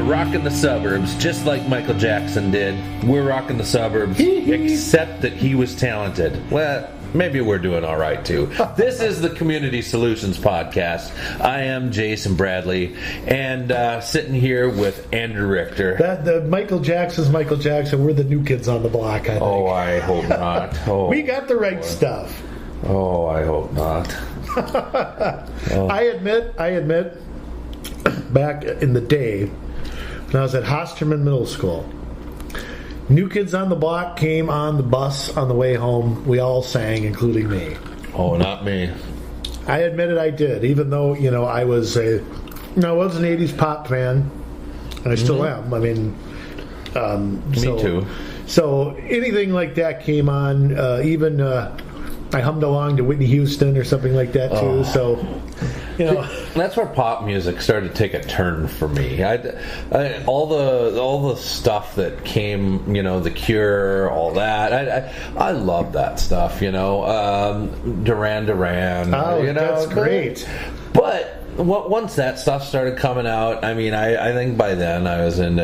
rocking the suburbs just like Michael Jackson did. We're rocking the suburbs, except that he was talented. Well, maybe we're doing all right, too. This is the Community Solutions Podcast. I am Jason Bradley, and sitting here with Andrew Richter. The Michael Jackson's Michael Jackson. We're the new kids on the block, I think. Oh, I hope not. Oh, we got the right stuff. Oh, I hope not. I admit, back in the day, when I was at Hosterman Middle School, New Kids on the Block came on the bus on the way home. We all sang, including me. Oh, not me. I admitted I did, even though, I was an 80s pop fan, and I still am. I mean, me too. So anything like that came on, even I hummed along to Whitney Houston or something like that too. So, that's where pop music started to take a turn for me. All the stuff that came, The Cure, all that. I love that stuff. Duran Duran. Oh, that's great. But once that stuff started coming out, I mean, I think by then I was into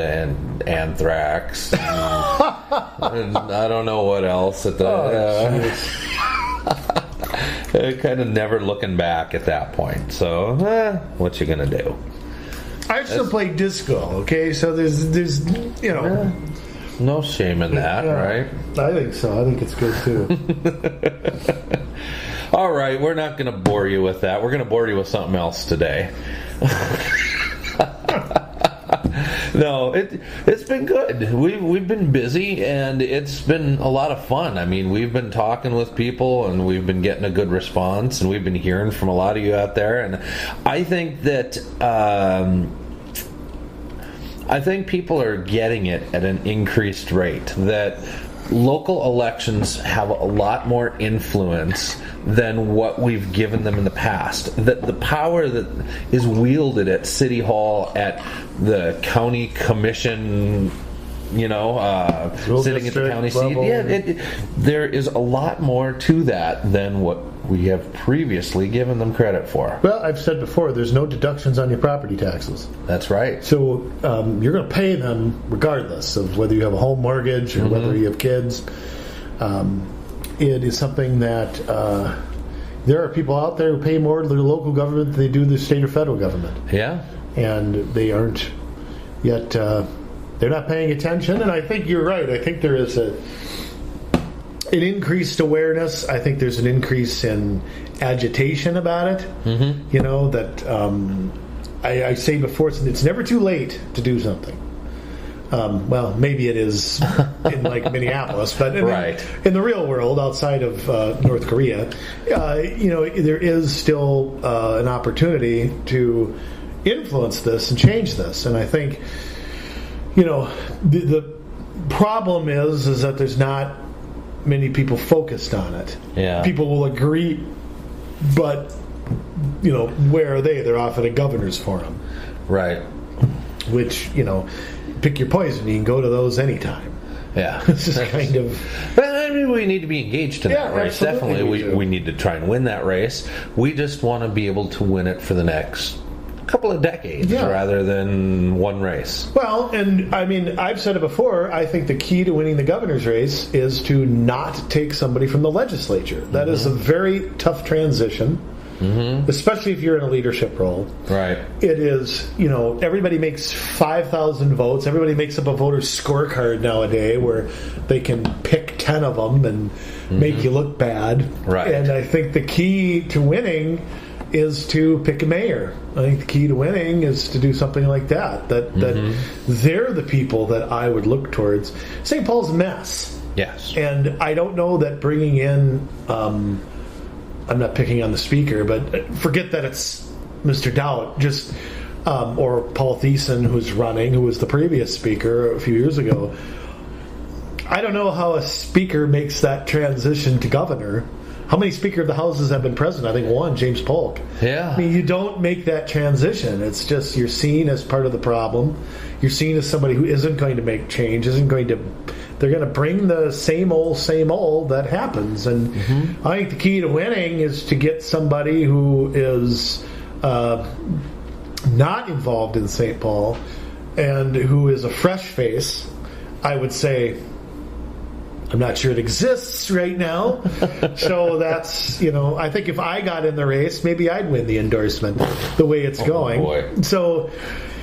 Anthrax. And I don't know what else at the. Kind of never looking back at that point. So, what you gonna do? I still play disco. Okay, so there's no shame in that, right? I think so. I think it's good too. All right, we're not gonna bore you with that. We're gonna bore you with something else today. No, it's been good. We've been busy, and it's been a lot of fun. I mean, we've been talking with people, and we've been getting a good response, and we've been hearing from a lot of you out there. And I think that people are getting it at an increased rate. That local elections have a lot more influence than what we've given them in the past. That the power that is wielded at City Hall, at the county commission, sitting at the county seat, there is a lot more to that than what we have previously given them credit for. Well, I've said before, there's no deductions on your property taxes. That's right. So you're going to pay them regardless of whether you have a home mortgage or whether you have kids. It is something that there are people out there who pay more to their local government than they do the state or federal government. Yeah. And they aren't yet, they're not paying attention. And I think you're right. I think there is an increased awareness. I think there's an increase in agitation about it. That I say before, it's never too late to do something. Well, maybe it is in like Minneapolis, but in the real world, outside of North Korea, there is still an opportunity to influence this and change this. And I think, the problem is that there's not many people focused on it. Yeah. People will agree, but where are they? They're off at a governor's forum, right? Which pick your poison. You can go to those anytime. Yeah, it's just kind of. I mean, we need to be engaged in that race. Definitely, we need to try and win that race. We just want to be able to win it for the next couple of decades rather than one race. Well, and I mean, I've said it before, I think the key to winning the governor's race is to not take somebody from the legislature. That is a very tough transition, especially if you're in a leadership role. Right. It is, everybody makes 5,000 votes. Everybody makes up a voter's scorecard nowadays where they can pick 10 of them and make you look bad. Right. And I think the key to winning is to pick a mayor. I think the key to winning is to do something like that. That they're the people that I would look towards. St. Paul's a mess. Yes. And I don't know that bringing in, I'm not picking on the speaker, but forget that it's Mr. Dowd, just or Paul Thiessen, who was the previous speaker a few years ago. I don't know how a speaker makes that transition to governor. How many Speaker of the Houses have been president? I think one, James Polk. Yeah. I mean, you don't make that transition. It's just you're seen as part of the problem. You're seen as somebody who isn't going to make change, they're going to bring the same old that happens. And I think the key to winning is to get somebody who is not involved in St. Paul and who is a fresh face, I would say, I'm not sure it exists right now. So that's, I think if I got in the race, maybe I'd win the endorsement the way it's going. Boy. So,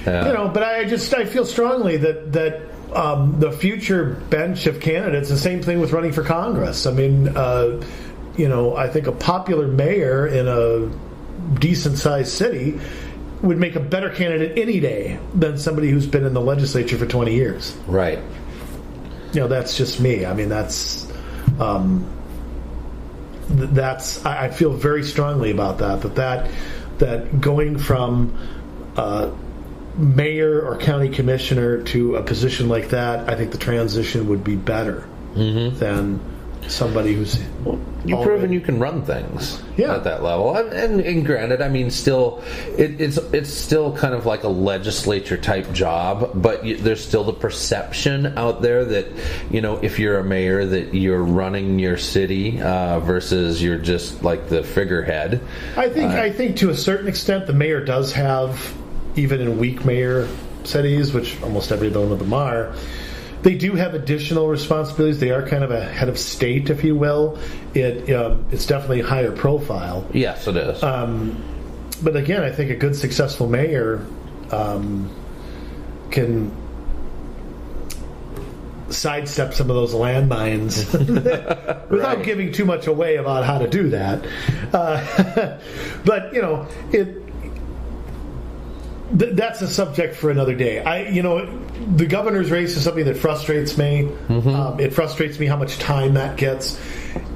but I feel strongly that the future bench of candidates, the same thing with running for Congress. I mean, I think a popular mayor in a decent-sized city would make a better candidate any day than somebody who's been in the legislature for 20 years. Right. That's just me. I mean, I feel very strongly about that going from mayor or county commissioner to a position like that, I think the transition would be better than somebody who's you've proven you can run things at that level, and granted, I mean, still, it's still kind of like a legislature type job, but there's still the perception out there that if you're a mayor, that you're running your city versus you're just like the figurehead. I think to a certain extent, the mayor does have, even in weak mayor cities, which almost every one of them are. They do have additional responsibilities. They are kind of a head of state, if you will. It's definitely higher profile. Yes, it is. But again, I think a good, successful mayor can sidestep some of those landmines without giving too much away about how to do that. But that's a subject for another day. The governor's race is something that frustrates me. It frustrates me how much time that gets,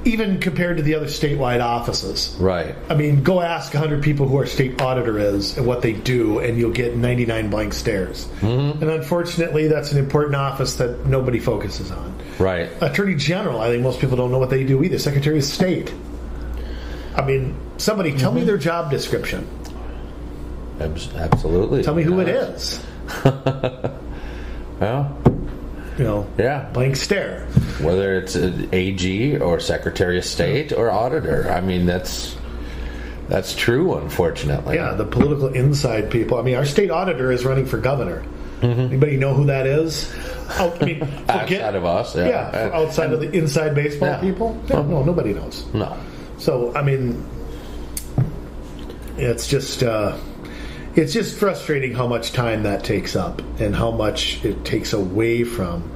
even compared to the other statewide offices. Right. I mean, go ask 100 people who our state auditor is and what they do, and you'll get 99 blank stares. And unfortunately, that's an important office that nobody focuses on. Right. Attorney General, I think most people don't know what they do either. Secretary of State. I mean, somebody tell me their job description. Absolutely. Tell me who it is. Well, blank stare. Whether it's an AG or Secretary of State or auditor, I mean that's true. Unfortunately, the political inside people. I mean, our state auditor is running for governor. Anybody know who that is? Outside of us, outside of the inside baseball people. No, nobody knows. No. So I mean, it's just frustrating how much time that takes up and how much it takes away from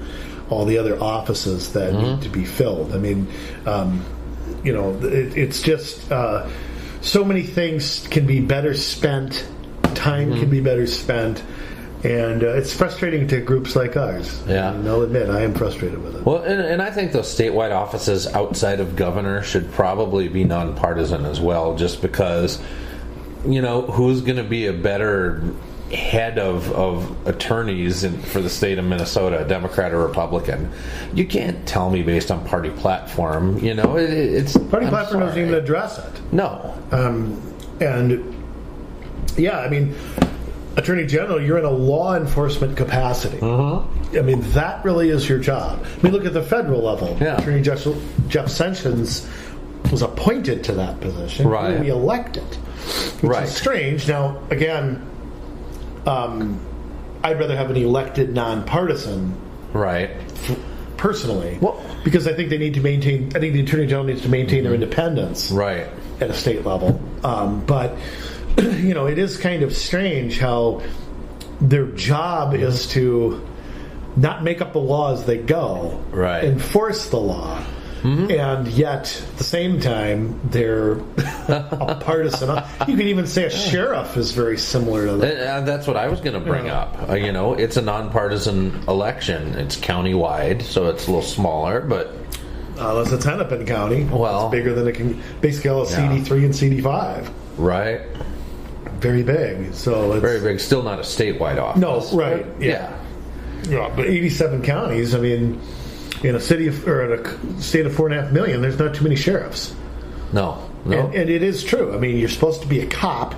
all the other offices that need to be filled. I mean, it's just so many things can be better spent. Time can be better spent. And it's frustrating to groups like ours. Yeah. And I'll admit, I am frustrated with it. Well, and I think those statewide offices outside of governor should probably be nonpartisan as well, just because who's going to be a better head of attorneys for the state of Minnesota, Democrat or Republican? You can't tell me based on party platform. It's party platform doesn't even address it. No. I mean, Attorney General, you're in a law enforcement capacity. I mean, that really is your job. I mean, look at the federal level. Attorney Jeff Sessions was appointed to that position. Right. We elected. Which is strange. Now, again, I'd rather have an elected nonpartisan. Right. Personally. Because I think they need to maintain, I think the Attorney General needs to maintain their independence. Right. At a state level. But, it is kind of strange how their job is to not make up the law as they go. Right. Enforce the law. And yet, at the same time, they're a partisan. You could even say a sheriff is very similar to that. That's what I was going to bring up. It's a nonpartisan election. It's countywide, so it's a little smaller, but... Unless it's Hennepin County. Well... It's bigger than it can... Basically, all CD3 and CD5. Right. Very big. So it's... Very big. Still not a statewide office. No, right. Yeah, but 87 counties, I mean... In a city or in a state of 4.5 million, there's not too many sheriffs. No. And it is true. I mean, you're supposed to be a cop.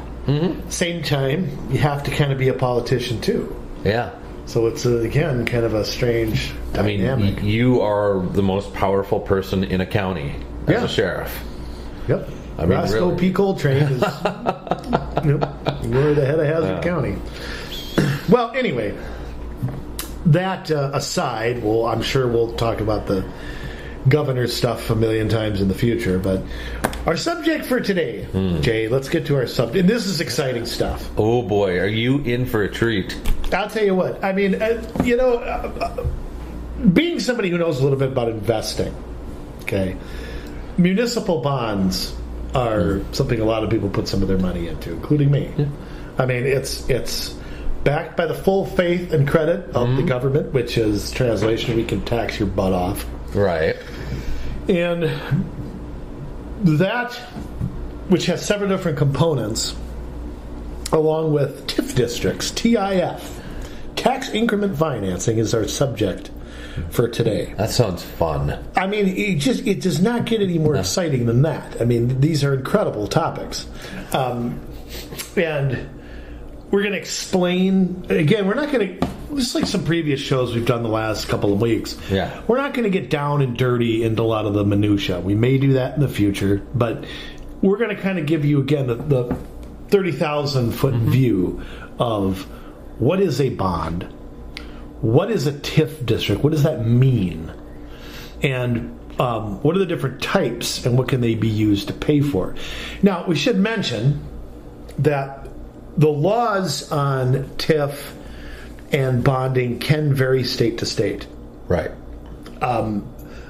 Same time, you have to kind of be a politician too. Yeah. So it's again kind of a strange dynamic. I mean, you are the most powerful person in a county as a sheriff. Yep. I mean, Roscoe really. P. Coltrane is you're the head of Hazard County. Well, anyway. that aside, well, I'm sure we'll talk about the governor's stuff a million times in the future, but our subject for today, Jay, let's get to our subject. And this is exciting stuff. Oh boy, are you in for a treat? I'll tell you what. I mean, being somebody who knows a little bit about investing, okay, municipal bonds are something a lot of people put some of their money into, including me. Yeah. I mean, it's backed by the full faith and credit of the government, which is, translation, we can tax your butt off. Right. And that, which has several different components, along with TIF districts, TIF, tax increment financing, is our subject for today. That sounds fun. I mean, it does not get any more exciting than that. I mean, these are incredible topics. And we're going to explain, again, we're not going to, just like some previous shows we've done the last couple of weeks, we're not going to get down and dirty into a lot of the minutia. We may do that in the future, but we're going to kind of give you, again, the 30,000-foot view of what is a bond, what is a TIF district, what does that mean, and what are the different types, and what can they be used to pay for. Now, we should mention that the laws on TIF and bonding can vary state to state. Right.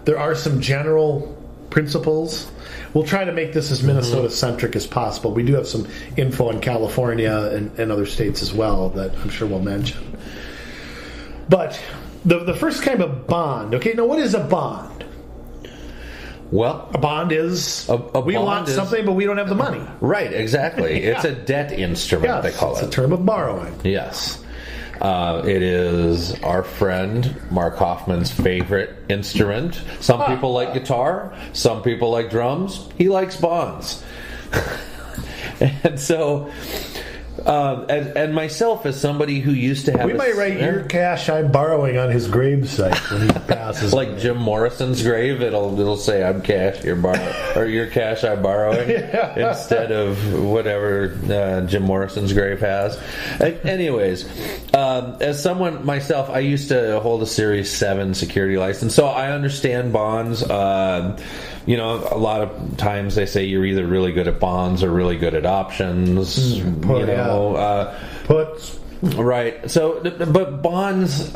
There are some general principles. We'll try to make this as Minnesota-centric as possible. We do have some info in California and other states as well that I'm sure we'll mention. But the first kind of bond, okay, now what is a bond? Well, a bond is we want something, but we don't have the money. Right, exactly. It's a debt instrument, they call it. It's a term of borrowing. Yes. It is our friend Mark Hoffman's favorite instrument. Some people like guitar. Some people like drums. He likes bonds. And so... and myself, as somebody who used to have... We might write your cash I'm borrowing on his gravesite when he passes. Like Jim Morrison's grave, it'll say I'm cash you're borrowing, or your cash I'm borrowing, instead of whatever Jim Morrison's grave has. Anyways, as someone myself, I used to hold a Series 7 security license, so I understand bonds. You know, a lot of times they say you're either really good at bonds or really good at options. Puts. Right. So, but bonds...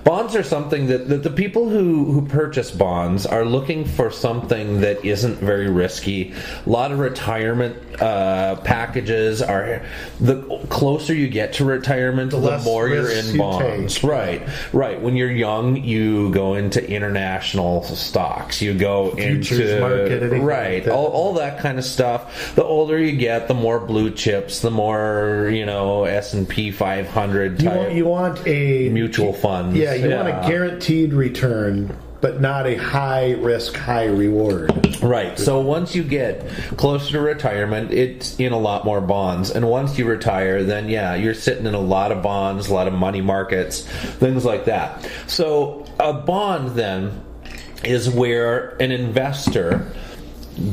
bonds are something that the people who purchase bonds are looking for something that isn't very risky. A lot of retirement packages are... The closer you get to retirement, the more you're in bonds. Right. When you're young, you go into international stocks. You go Futures into... market. Right. Like all that kind of stuff. The older you get, the more blue chips, the more, S&P 500 type. You want a... mutual funds. Yeah, you want a guaranteed return, but not a high risk, high reward. Right. So once you get closer to retirement, it's in a lot more bonds. And once you retire, then you're sitting in a lot of bonds, a lot of money markets, things like that. So a bond then is where an investor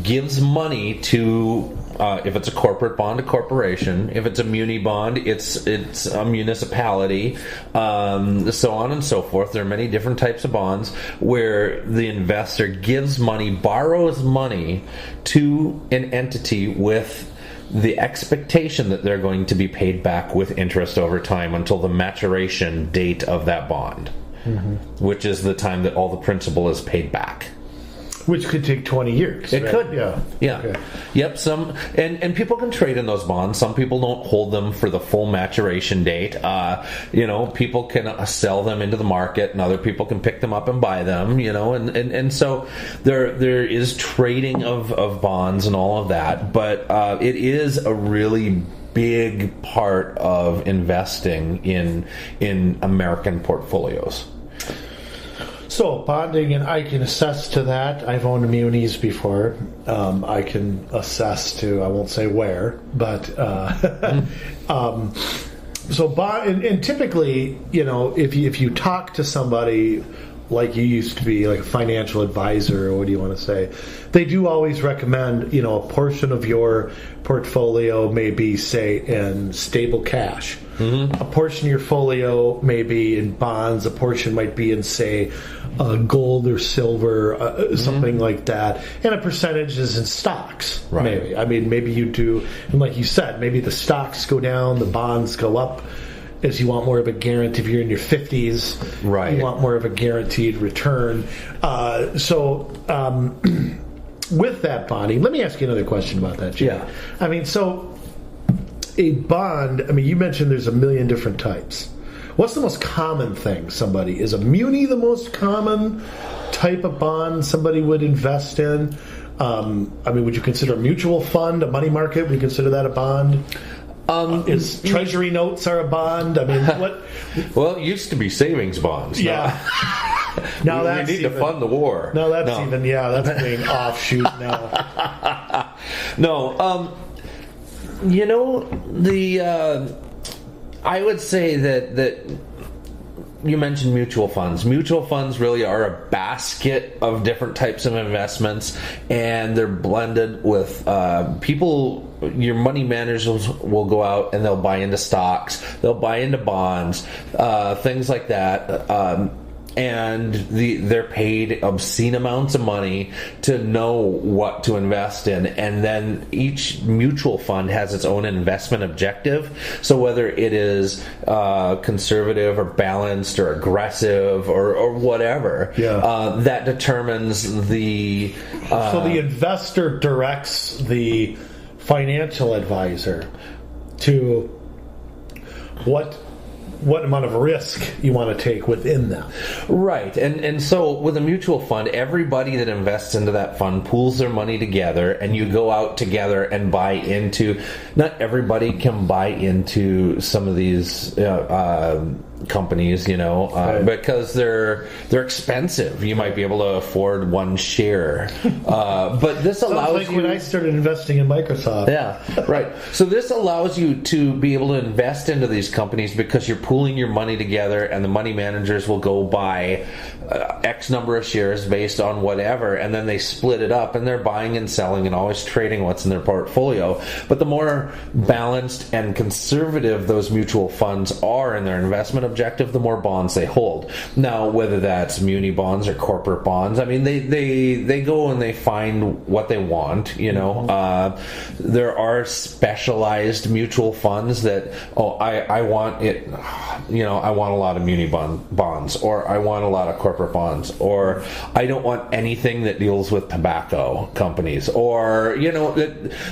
gives money to... if it's a corporate bond, a corporation. If it's a muni bond, it's a municipality, so on and so forth. There are many different types of bonds where the investor gives money, borrows money to an entity with the expectation that they're going to be paid back with interest over time until the maturation date of that bond, which is the time that all the principal is paid back. Which could take 20 years. It could. Yeah. Okay. Yep. And people can trade in those bonds. Some people don't hold them for the full maturation date. People can sell them into the market, and other people can pick them up and buy them. And so there is trading of bonds and all of that. But it is a really big part of investing in American portfolios. So, bonding, and I can assess to that. I've owned munis before. I can assess to, I won't say where, but so bond, and typically, if you talk to somebody like you used to be, like a financial advisor, or what do you want to say? They do always recommend, a portion of your portfolio may be, say, in stable cash. A portion of your folio may be in bonds. A portion might be in, say, gold or silver, something like that. And a percentage is in stocks, maybe. I mean, maybe you do, and like you said, maybe the stocks go down, the bonds go up, as you want more of a guarantee. If you're in your 50s, you want more of a guaranteed return. With that bonding, let me ask you another question about that, Jay. Yeah. I mean, so a bond, I mean, you mentioned there's a million different types. What's the most common thing somebody, is a muni the most common type of bond somebody would invest in? I mean, would you consider a mutual fund, a money market, would you consider that a bond? Is treasury notes are a bond? I mean, what? Well, it used to be savings bonds. Yeah. Now we need to fund the war. No, that's being offshoot now. No, I would say that you mentioned mutual funds. Mutual funds really are a basket of different types of investments, and they're blended with people. Your money managers will go out and they'll buy into stocks, they'll buy into bonds, things like that. And they're paid obscene amounts of money to know what to invest in. And then each mutual fund has its own investment objective. So whether it is conservative or balanced or aggressive or whatever, that determines the... so the investor directs the financial advisor to what amount of risk you want to take within them. Right. And so with a mutual fund, everybody that invests into that fund pools their money together, and you go out together and buy into... Not everybody can buy into some of these companies, because they're expensive. You might be able to afford one share. But this allows like when I started investing in Microsoft. Yeah, right. So this allows you to be able to invest into these companies because you're pooling your money together, and the money managers will go buy X number of shares based on whatever, and then they split it up, and they're buying and selling and always trading what's in their portfolio. But the more balanced and conservative those mutual funds are in their investment objective, the more bonds they hold. Now, whether that's muni bonds or corporate bonds, I mean, they go and they find what they want, there are specialized mutual funds that, I want it, I want a lot of muni bonds, or I want a lot of corporate bonds, or I don't want anything that deals with tobacco companies, or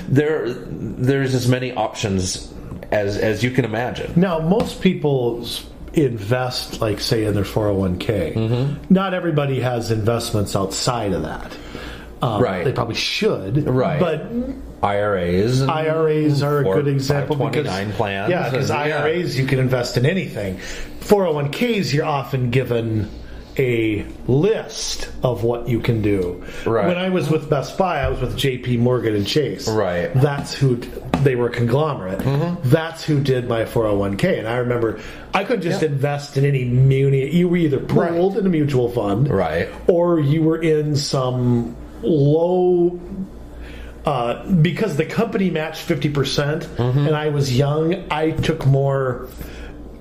there's as many options as you can imagine. Now, most people invest, like, say, in their 401k. Not everybody has investments outside of that. Right. They probably should. Right. But IRAs are a good example. 529 plans. Yeah, because IRAs, you can invest in anything. 401ks, you're often given a list of what you can do. Right. When I was with Best Buy, I was with JP Morgan and Chase. Right. That's who, they were a conglomerate. That's who did my 401k. And I remember I couldn't just invest in any muni. You were either pooled in a mutual fund, or you were in some low... because the company matched 50%, and I was young, I took more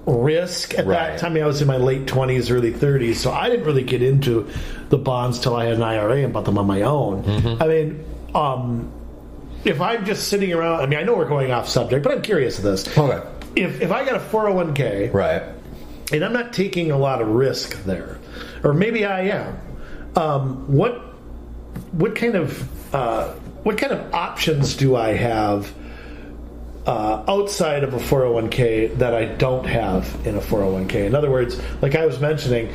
risk at that time. I was in my late 20s, early 30s, so I didn't really get into the bonds till I had an IRA and bought them on my own. I mean, if I'm just sitting around, I mean, I know we're going off subject, but I'm curious of this. Okay. If I got a 401k, and I'm not taking a lot of risk there, or maybe I am, what kind of options do I have outside of a 401k that I don't have in a 401k? In other words, like I was mentioning,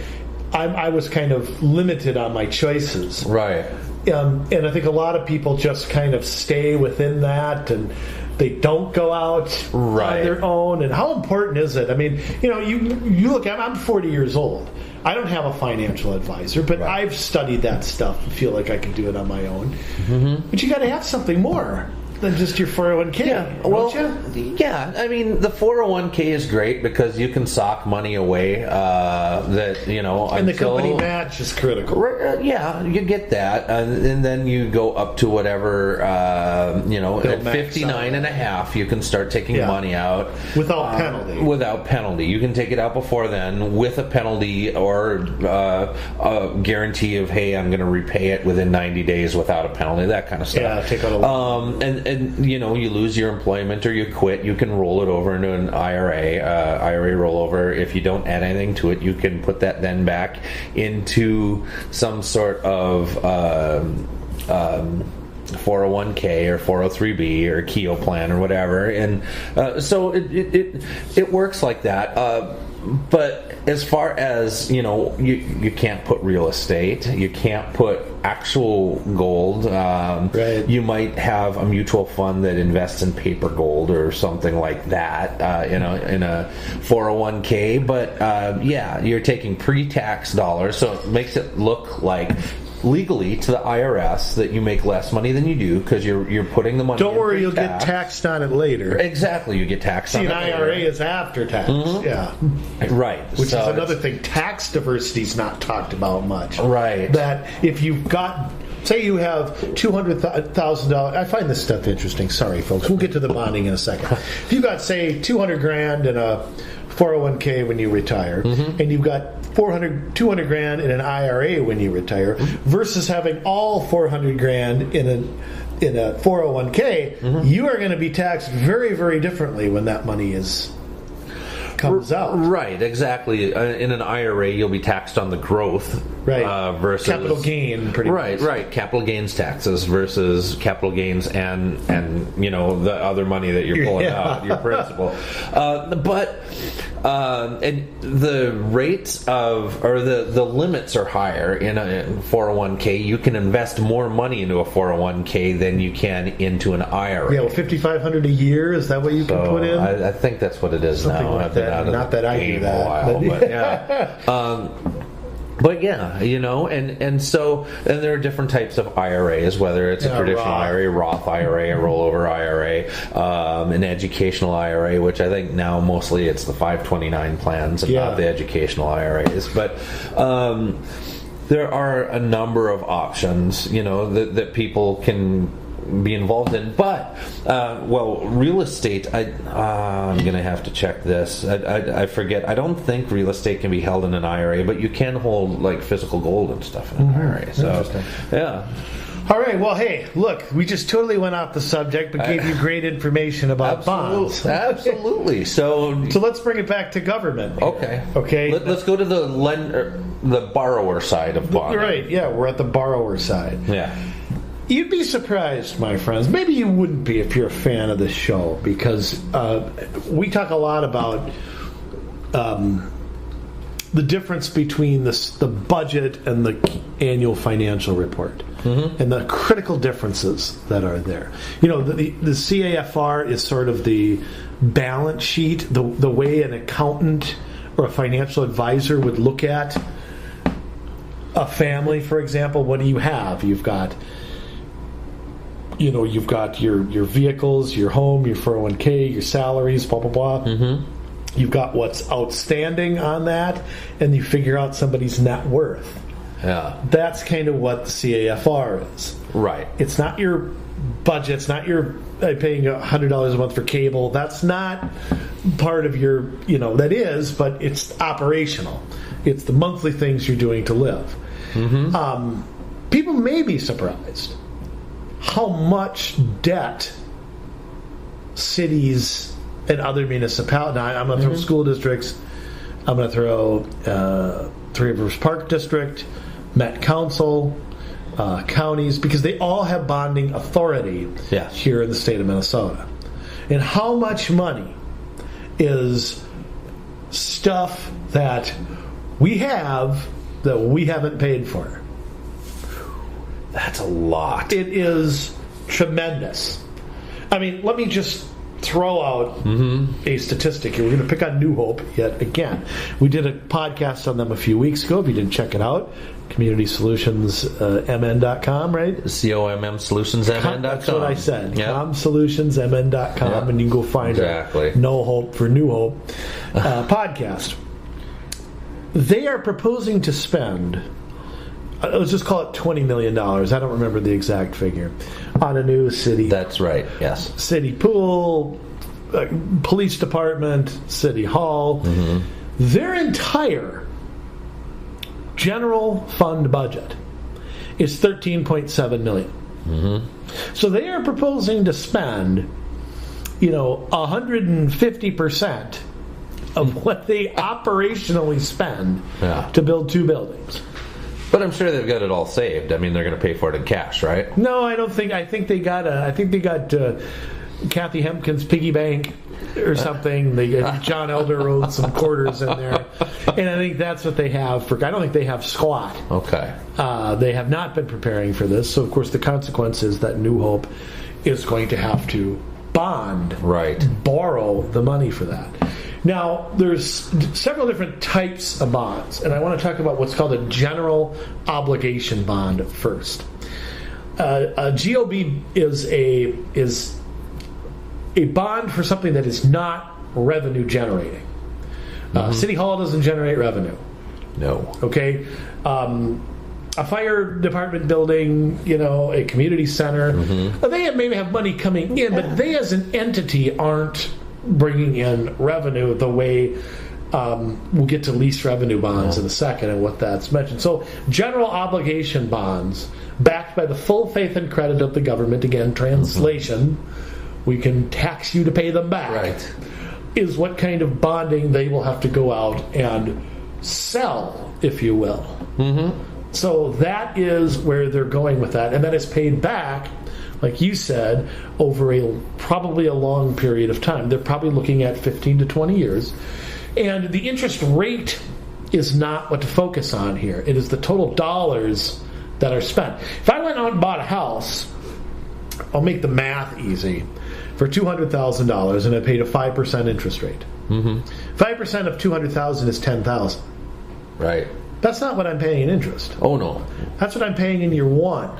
I was kind of limited on my choices. Right. And I think a lot of people just kind of stay within that, and they don't go out on their own. And how important is it? I mean, you look at, I'm 40 years old. I don't have a financial advisor, but I've studied that stuff and feel like I can do it on my own. But you got to have something more. than just your 401k. Yeah, don't you? Yeah. I mean, the 401k is great because you can sock money away. That and the company match is critical. Yeah, you get that, and then you go up to whatever. At 59 and a half, you can start taking money out without penalty. Without penalty, you can take it out before then with a penalty or a guarantee of, hey, I'm going to repay it within 90 days without a penalty. That kind of stuff. Yeah, take out a loan. And you lose your employment or you quit, you can roll it over into an IRA rollover. If you don't add anything to it, you can put that then back into some sort of 401k or 403b or Keogh plan or whatever, and so it works like that. But as far as you can't put real estate, you can't put actual gold. Right. You might have a mutual fund that invests in paper gold or something like that in a 401k. But you're taking pre-tax dollars, so it makes it look like legally to the IRS that you make less money than you do because you're putting the money. Don't worry, you'll get taxed on it later. Exactly, you get taxed on it later. See, an IRA is after tax. Mm-hmm. Yeah, right. Which is another thing. Tax diversity is not talked about much. Right. That if you've got, say, you have $200,000. I find this stuff interesting. Sorry, folks. We'll get to the bonding in a second. If you got, say, $200,000 in a 401k when you retire, and you've got $200,000 in an IRA when you retire, versus having all $400,000 in a 401k, you are going to be taxed very, very differently when that money comes out. Right, exactly. In an IRA, you'll be taxed on the growth, right? Versus capital gain, pretty much. Right. Capital gains taxes versus capital gains and the other money that you're pulling out, your principal. And the rates or the limits are higher in a 401k. You can invest more money into a 401k than you can into an IRA. Yeah, well, $5,500 a year, is that what you can put in? I think that's what it is. Something now. Like that. Not that I do that. While, but yeah. But yeah, and there are different types of IRAs, whether it's a traditional IRA, Roth IRA, a rollover IRA, an educational IRA, which I think now mostly it's the 529 plans and not the educational IRAs. But there are a number of options, that people can be involved in, but real estate, I'm gonna have to check this. I forget. I don't think real estate can be held in an IRA, but you can hold like physical gold and stuff in an IRA. So yeah. All right. Well, hey, look, we just totally went off the subject, but gave you great information about bonds. Absolutely. So let's bring it back to government. Okay. Let's go to the borrower side of bonds. Right. Yeah, we're at the borrower side. Yeah. You'd be surprised, my friends. Maybe you wouldn't be if you're a fan of this show, because we talk a lot about the difference between the budget and the annual financial report, and the critical differences that are there. The CAFR is sort of the balance sheet, the way an accountant or a financial advisor would look at a family, for example. What do you have? You've got your vehicles, your home, your 401k, your salaries, blah, blah, blah. You've got what's outstanding on that, and you figure out somebody's net worth. Yeah. That's kind of what the CAFR is. Right. It's not your budget. It's not your paying $100 a month for cable. That's not part of your, that is, but it's operational. It's the monthly things you're doing to live. People may be surprised how much debt cities and other municipalities. Now, I'm going to throw school districts. I'm going to throw Three Rivers Park District, Met Council, counties, because they all have bonding authority here in the state of Minnesota. And how much money is stuff that we have that we haven't paid for? That's a lot. It is tremendous. I mean, let me just throw out a statistic here. We're going to pick on New Hope yet again. We did a podcast on them a few weeks ago. If you didn't check it out, Community Solutions MN.com, right? COMM Solutions MN.com. That's what I said. Yep. ComSolutionsMN.com, Yep. and you can go find Exactly. a No Hope for New Hope podcast. They are proposing to spend, let's just call it $20 million. I don't remember the exact figure, on a new city. That's right, yes. City pool, police department, city hall. Their entire general fund budget is $13.7 million. So they are proposing to spend, 150% of what they operationally spend to build 2 buildings. But I'm sure they've got it all saved. I mean, they're going to pay for it in cash, right? No, I don't think. I think they got Kathy Hempkins' piggy bank or something. They got John Elder wrote some quarters in there, and I think that's what they have for. I don't think they have squat. Okay. They have not been preparing for this, so of course the consequence is that New Hope is going to have to bond, borrow the money for that. Now, there's several different types of bonds, and I want to talk about what's called a general obligation bond first. A GOB is a bond for something that is not revenue generating. City Hall doesn't generate revenue. No. Okay? A fire department building, a community center, they maybe have money coming in, but they as an entity aren't bringing in revenue the way we'll get to lease revenue bonds in a second and what that's mentioned. So general obligation bonds backed by the full faith and credit of the government, again, translation, we can tax you to pay them back, is what kind of bonding they will have to go out and sell, if you will. So that is where they're going with that, and that is paid back, like you said, over probably a long period of time. They're probably looking at 15 to 20 years. And the interest rate is not what to focus on here. It is the total dollars that are spent. If I went out and bought a house, I'll make the math easy, for $200,000 and I paid a 5% interest rate. 5% of $200,000 is $10,000. Right. That's not what I'm paying in interest. Oh, no. That's what I'm paying in year one.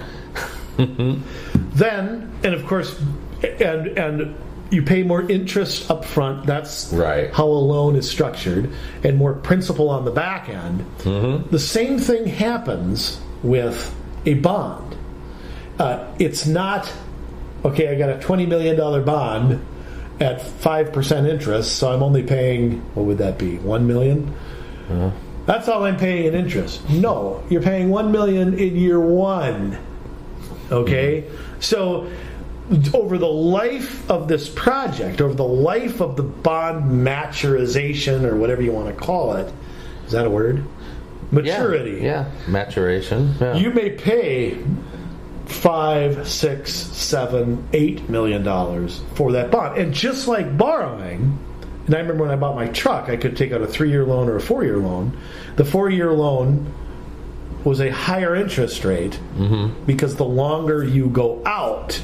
Then, and of course, and you pay more interest up front. That's how a loan is structured, and more principal on the back end. The same thing happens with a bond. It's not, okay, I got a $20 million bond at 5% interest, so I'm only paying, what would that be, $1 million? That's all I'm paying in interest. No, you're paying $1 million in year one. Okay? So over the life of this project, over the life of the bond maturization, or whatever you want to call it, is that a word? Maturity. Yeah, maturation. Yeah. You may pay $5, $6, $7, $8 million for that bond. And just like borrowing, and I remember when I bought my truck, I could take out a 3-year loan or a 4-year loan. The 4-year loan was a higher interest rate because the longer you go out,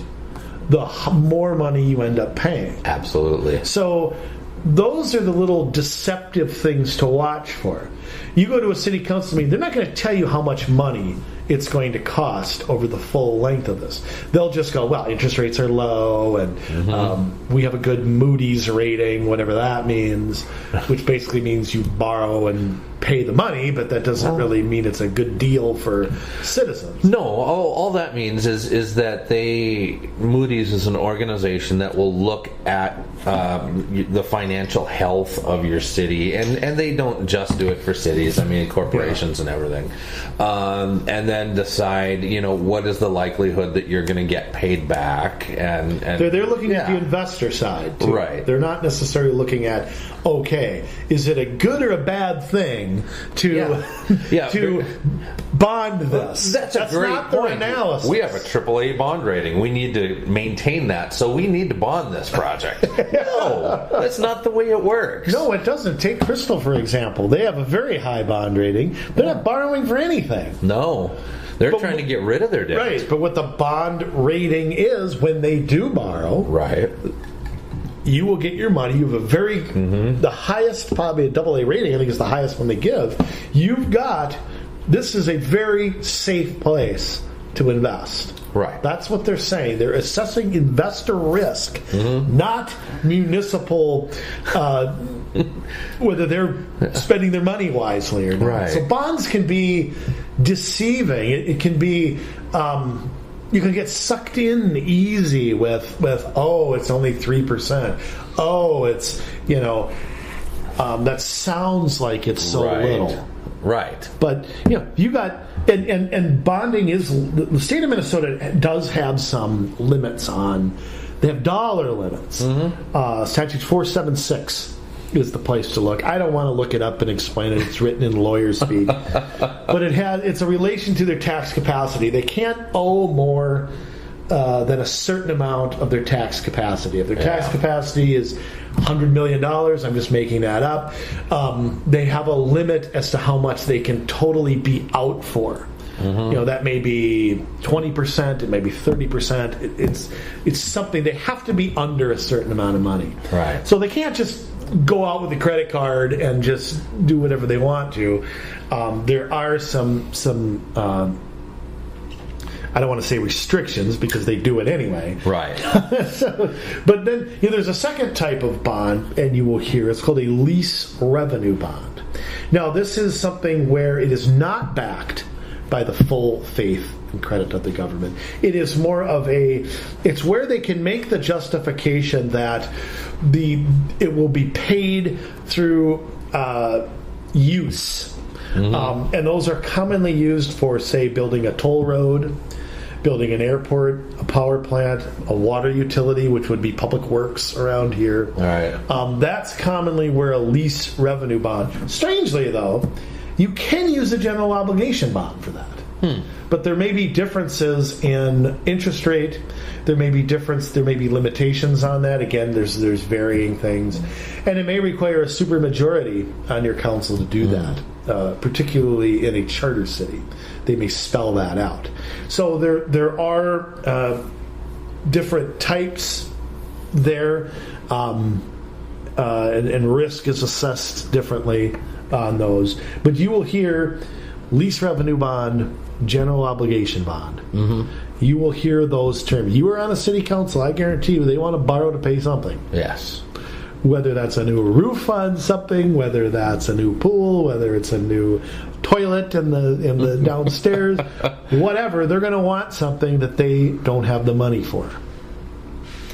the more money you end up paying. Absolutely. So those are the little deceptive things to watch for. You go to a city council meeting, they're not going to tell you how much money it's going to cost over the full length of this. They'll just go, well, interest rates are low, and we have a good Moody's rating, whatever that means, which basically means you borrow and pay the money, but that doesn't really mean it's a good deal for citizens. No, all that means is that Moody's is an organization that will look at the financial health of your city, and they don't just do it for cities. I mean, corporations and everything, and then decide, what is the likelihood that you're going to get paid back, and they're looking at the investor side too. Right. They're not necessarily looking at, okay, is it a good or a bad thing to bond this? That's a great not point. Their analysis. We have a AAA bond rating. We need to maintain that, so we need to bond this project. No, that's not the way it works. No, it doesn't. Take Crystal, for example. They have a very high bond rating. They're not borrowing for anything. No. They're trying to get rid of their debt. Right, but what the bond rating is when they do borrow, you will get your money. You have a very, the highest, probably a AA rating, I think is the highest one they give. This is a very safe place to invest. Right. That's what they're saying. They're assessing investor risk, not municipal, whether they're spending their money wisely or not. Right. So bonds can be deceiving. It can be, you can get sucked in easy with it's only 3%. Oh, it's, that sounds like it's so little. Right. But, you got, and bonding is, the state of Minnesota does have some limits on, they have dollar limits. Statute 476 is the place to look. I don't want to look it up and explain it. It's written in lawyer speak. But it's a relation to their tax capacity. They can't owe more than a certain amount of their tax capacity. If their tax capacity is $100 million, I'm just making that up, they have a limit as to how much they can totally be out for. That may be 20%, it may be 30%. It's something, they have to be under a certain amount of money. Right. So they can't just go out with a credit card and just do whatever they want to. There are some I don't want to say restrictions because they do it anyway. Right. But then there's a second type of bond, and you will hear it's called a lease revenue bond. Now, this is something where it is not backed by the full faith and credit of the government. It is more of it's where they can make the justification that it will be paid through use. And those are commonly used for, say, building a toll road, building an airport, a power plant, a water utility, which would be public works around here. All right. That's commonly where a lease revenue bond. Strangely, though, you can use a general obligation bond for that. But there may be differences in interest rate. There may be limitations on that. Again, there's varying things, and it may require a supermajority on your council to do that, particularly in a charter city. They may spell that out. So there are different types there, and risk is assessed differently on those. But you will hear lease revenue bond, general obligation bond. You will hear those terms. You are on a city council, I guarantee you they want to borrow to pay something. Yes. Whether that's a new roof on something, whether that's a new pool, whether it's a new toilet in the downstairs, whatever, they're going to want something that they don't have the money for.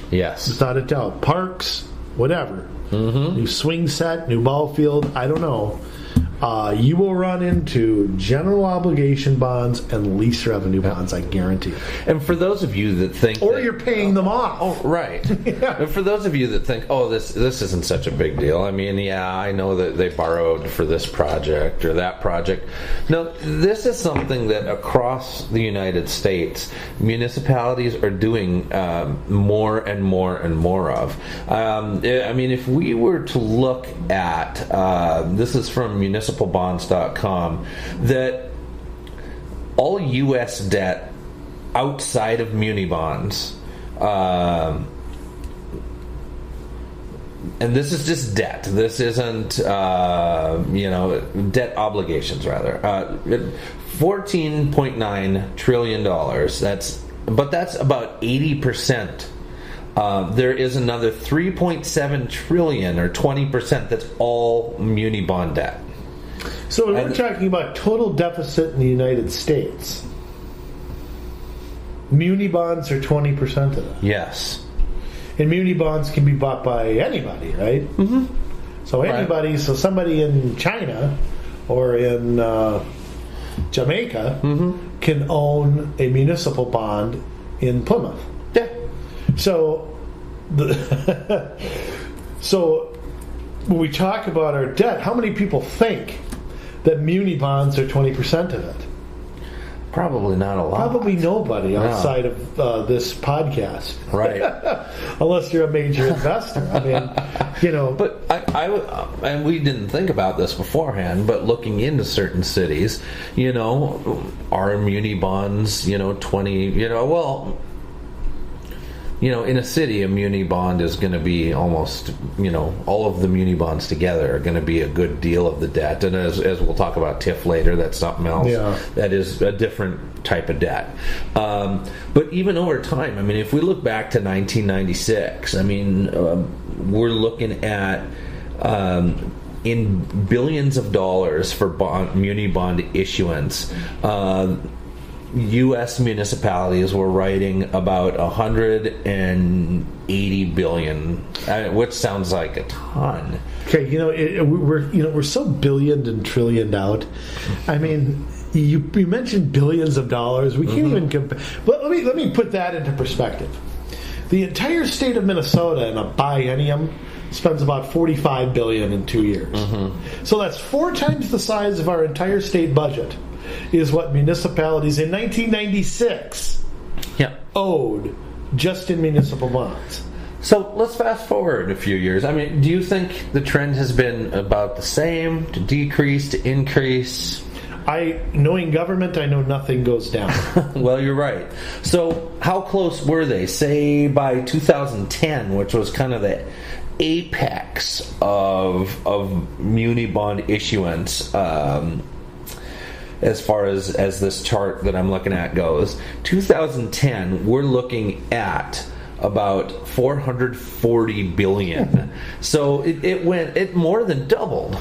Yes. Without a doubt. Parks, whatever. New swing set, new ball field, I don't know. You will run into general obligation bonds and lease revenue bonds, I guarantee. And for those of you that think... Or you're paying them off. Oh, right. And for those of you that think, this isn't such a big deal. I mean, I know that they borrowed for this project or that project. No, this is something that across the United States, municipalities are doing more and more and more of. I mean, if we were to look at... this is from municipalbonds.com, that all U.S. debt outside of muni bonds, and this is just debt. This isn't, debt obligations rather. $14.9 trillion. That's about 80%. There is another 3.7 trillion or 20% that's all muni bond debt. So we're talking about total deficit in the United States. Muni bonds are 20% of that. Yes. And muni bonds can be bought by anybody, right? So anybody, so somebody in China or in Jamaica can own a municipal bond in Plymouth. Yeah. So, so when we talk about our debt, how many people think that muni bonds are 20% of it? Probably not a lot. Probably nobody outside of this podcast, right? Unless you're a major investor. I mean, But I and we didn't think about this beforehand. But looking into certain cities, are muni bonds, 20, well. in a city, a muni bond is going to be almost, all of the muni bonds together are going to be a good deal of the debt. And as we'll talk about TIF later, that's something else. Yeah. That is a different type of debt. But even over time, I mean, if we look back to 1996, I mean, we're looking at in billions of dollars for muni bond issuance. U.S. municipalities were writing about $180 billion, which sounds like a ton. Okay, we're so billioned and trillioned out. I mean, you mentioned billions of dollars. We can't even compare. But let me put that into perspective. The entire state of Minnesota in a biennium spends about $45 billion in 2 years. So that's 4 times the size of our entire state budget. Is what municipalities in 1996 owed just in municipal bonds. So let's fast forward a few years. I mean, do you think the trend has been about the same, to decrease, to increase? Knowing government, I know nothing goes down. Well, you're right. So how close were they? Say by 2010, which was kind of the apex of muni bond issuance, as far as this chart that I'm looking at goes. 2010, we're looking at about 440 billion. So it more than doubled.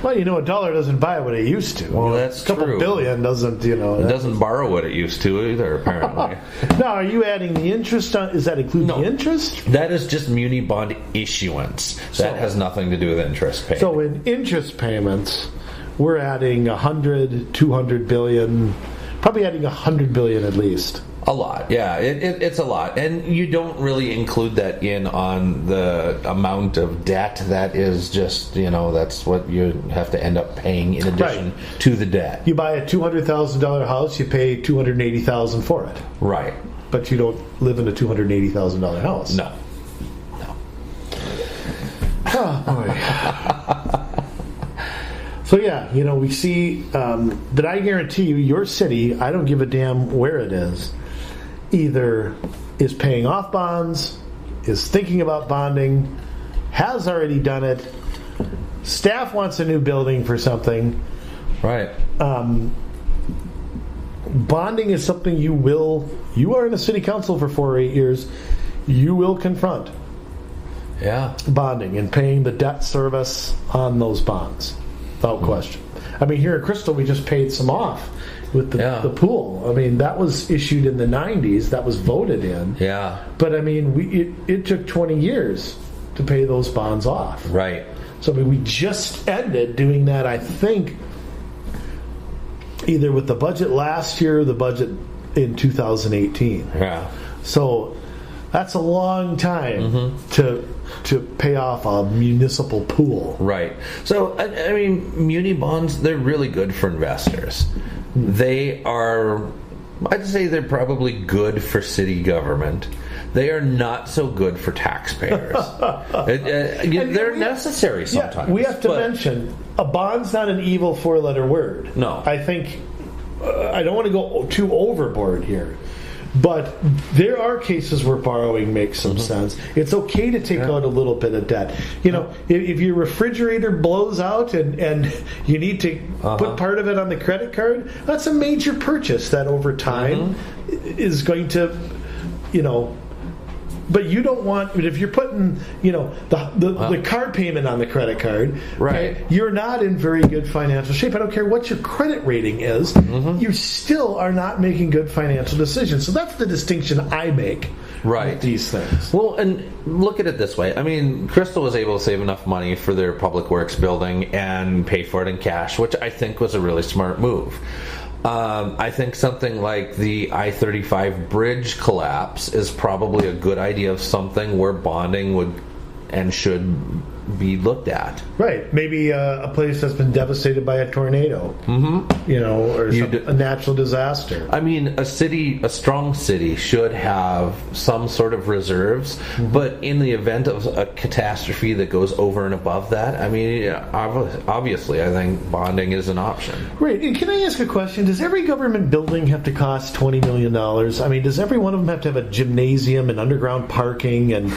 Well, a dollar doesn't buy what it used to. Well, that's a couple true. billion doesn't, It doesn't borrow what it used to either, apparently. Now, are you adding the interest on? Does that include the interest? That is just muni bond issuance. That has nothing to do with interest paid. So in interest payments, we're adding 100, 200 billion, probably adding 100 billion at least. A lot, yeah. It's a lot. And you don't really include that in on the amount of debt that is just, that's what you have to end up paying in addition to the debt. You buy a $200,000 house, you pay $280,000 for it. Right. But you don't live in a $280,000 house. No. Oh, boy. So yeah, we see that I guarantee you, your city, I don't give a damn where it is, either is paying off bonds, is thinking about bonding, has already done it, staff wants a new building for something. Right. Bonding is something you are in a city council for 4 or 8 years, you will confront. Yeah. Bonding and paying the debt service on those bonds. Without question. I mean, here at Crystal, we just paid some off with the pool. I mean, that was issued in the 90s. That was voted in. Yeah. But, I mean, it took 20 years to pay those bonds off. Right. So, I mean, we just ended doing that, I think, either with the budget last year or the budget in 2018. Yeah. So, that's a long time to pay off a municipal pool. Right. So, I mean, muni bonds, they're really good for investors. They are, I'd say they're probably good for city government. They are not so good for taxpayers. They're necessary sometimes. Yeah, we have to mention, a bond's not an evil 4-letter word. No. I think, I don't want to go too overboard here. But there are cases where borrowing makes some sense. It's okay to take out a little bit of debt. If your refrigerator blows out and you need to put part of it on the credit card, that's a major purchase that over time is going to, but you don't want, if you're putting, the car payment on the credit card, right? You're not in very good financial shape. I don't care what your credit rating is, you still are not making good financial decisions. So that's the distinction I make with these things. Well, and look at it this way. I mean, Crystal was able to save enough money for their public works building and pay for it in cash, which I think was a really smart move. I think something like the I-35 bridge collapse is probably a good idea of something where bonding would and should be looked at. Right. Maybe a place that's been devastated by a tornado, or a natural disaster. I mean, a strong city should have some sort of reserves, but in the event of a catastrophe that goes over and above that, I mean, obviously, I think bonding is an option. Right. And can I ask a question? Does every government building have to cost $20 million? I mean, does every one of them have to have a gymnasium and underground parking and,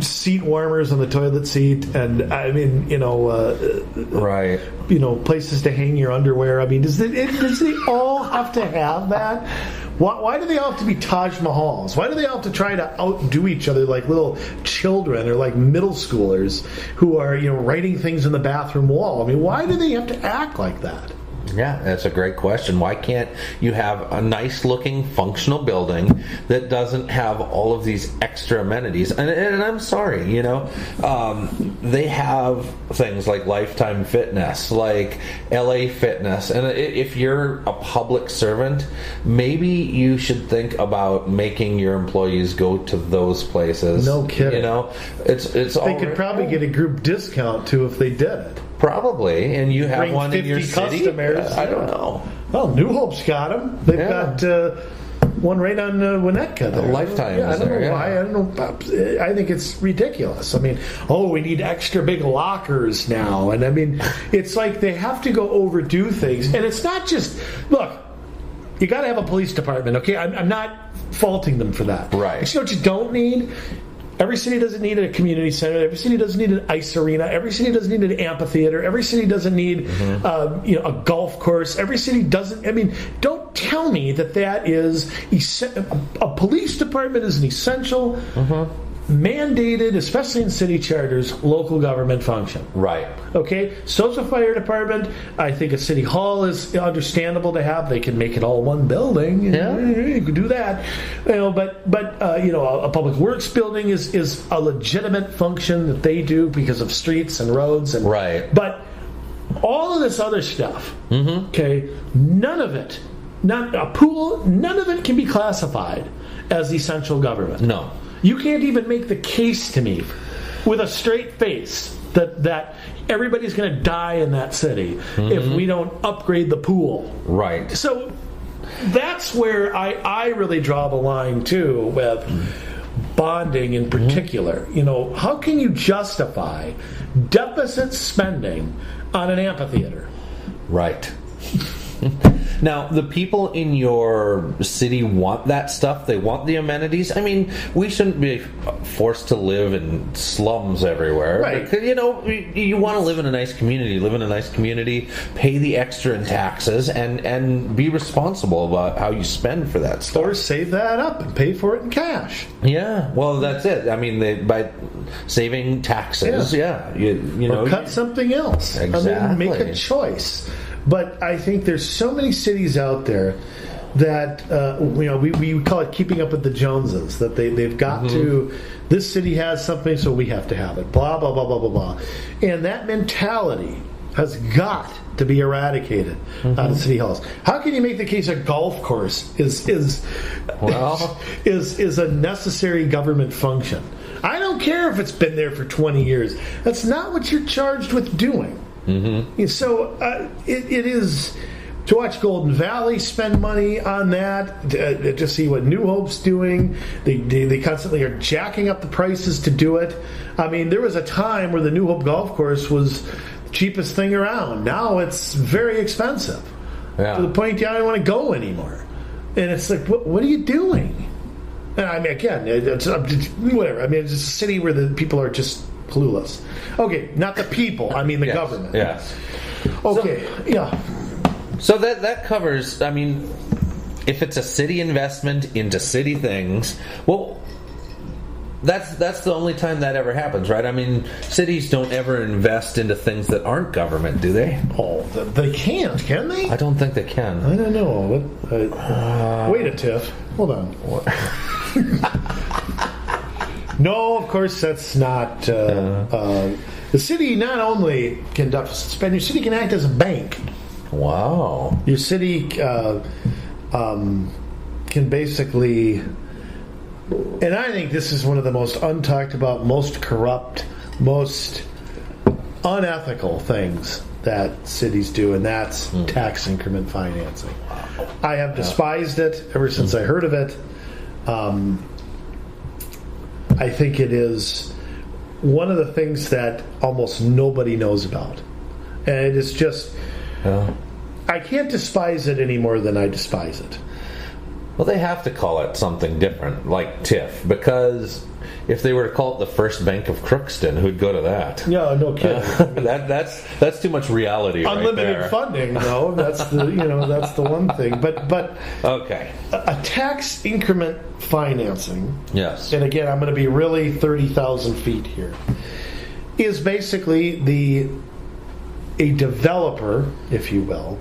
seat warmers on the toilet seat? And, I mean, right. Places to hang your underwear. I mean, does they all have to have that? Why do they all have to be Taj Mahals? Why do they all have to try to outdo each other like little children or like middle schoolers who are, writing things in the bathroom wall? I mean, why do they have to act like that? Yeah, that's a great question. Why can't you have a nice-looking, functional building that doesn't have all of these extra amenities? And I'm sorry, they have things like Lifetime Fitness, like LA Fitness. And if you're a public servant, maybe you should think about making your employees go to those places. No kidding. It's they could probably get a group discount too if they did it. Probably, and you have Bring one in your city. Customers. I don't know. Well, New Hope's got them. They've got one right on Winnetka. There. Lifetime. I don't know why. I don't know. I think it's ridiculous. I mean, we need extra big lockers now, and I mean, it's like they have to go overdo things, and it's not just look. You got to have a police department, okay? I'm not faulting them for that. Right. But you know what you don't need? Every city doesn't need a community center. Every city doesn't need an ice arena. Every city doesn't need an amphitheater. Every city doesn't need a golf course. Every city doesn't. I mean, don't tell me that is a police department is an essential, mandated, especially in city charters, local government function. Right. Okay. So's a fire department. I think a city hall is understandable to have. They can make it all one building. Yeah. You could do that. But a public works building is a legitimate function that they do because of streets and roads and right. But all of this other stuff, okay, none of it, not a pool, none of it can be classified as essential government. No. You can't even make the case to me with a straight face that everybody's going to die in that city if we don't upgrade the pool. Right. So that's where I really draw the line, too, with bonding in particular. How can you justify deficit spending on an amphitheater? Right. Now, the people in your city want that stuff. They want the amenities. I mean, we shouldn't be forced to live in slums everywhere. Right. Because, you want to live in a nice community. Live in a nice community, pay the extra in taxes, and be responsible about how you spend for that stuff. Or save that up and pay for it in cash. Yeah, well, that's it. I mean, by saving taxes, or cut something else. Exactly. I mean, make a choice. But I think there's so many cities out there that we call it keeping up with the Joneses. That they've got to. This city has something, so we have to have it. Blah blah blah blah blah blah. And that mentality has got to be eradicated out of city halls. How can you make the case a golf course is a necessary government function? I don't care if it's been there for 20 years. That's not what you're charged with doing. So it is to watch Golden Valley spend money on that, to see what New Hope's doing. They constantly are jacking up the prices to do it. I mean, there was a time where the New Hope golf course was the cheapest thing around. Now it's very expensive to the point you don't want to go anymore. And it's like, what are you doing? And I mean, again, it's whatever. I mean, it's just a city where the people are just clueless. Okay, not the people. I mean the government. Yes. Okay. So that covers. I mean, if it's a city investment into city things, well, that's the only time that ever happens, right? I mean, cities don't ever invest into things that aren't government, do they? Oh, they can't, can they? I don't think they can. I don't know. Wait a tiff. Hold on. No, of course that's not. The city not only can deficit spend, your city can act as a bank. Wow. Your city can basically, and I think this is one of the most untalked about, most corrupt most unethical things that cities do, and that's tax increment financing. I have despised it ever since I heard of it. I think it is one of the things that almost nobody knows about. And it is just... I can't despise it any more than I despise it. Well, they have to call it something different, like TIF, because if they were to call it the First Bank of Crookston, who'd go to that? Yeah, no kidding. That's too much reality. Unlimited right there. funding, though. That's the that's the one thing. But okay, a tax increment financing. Yes. And again, I'm going to be really 30,000 feet here. Is basically a developer, if you will,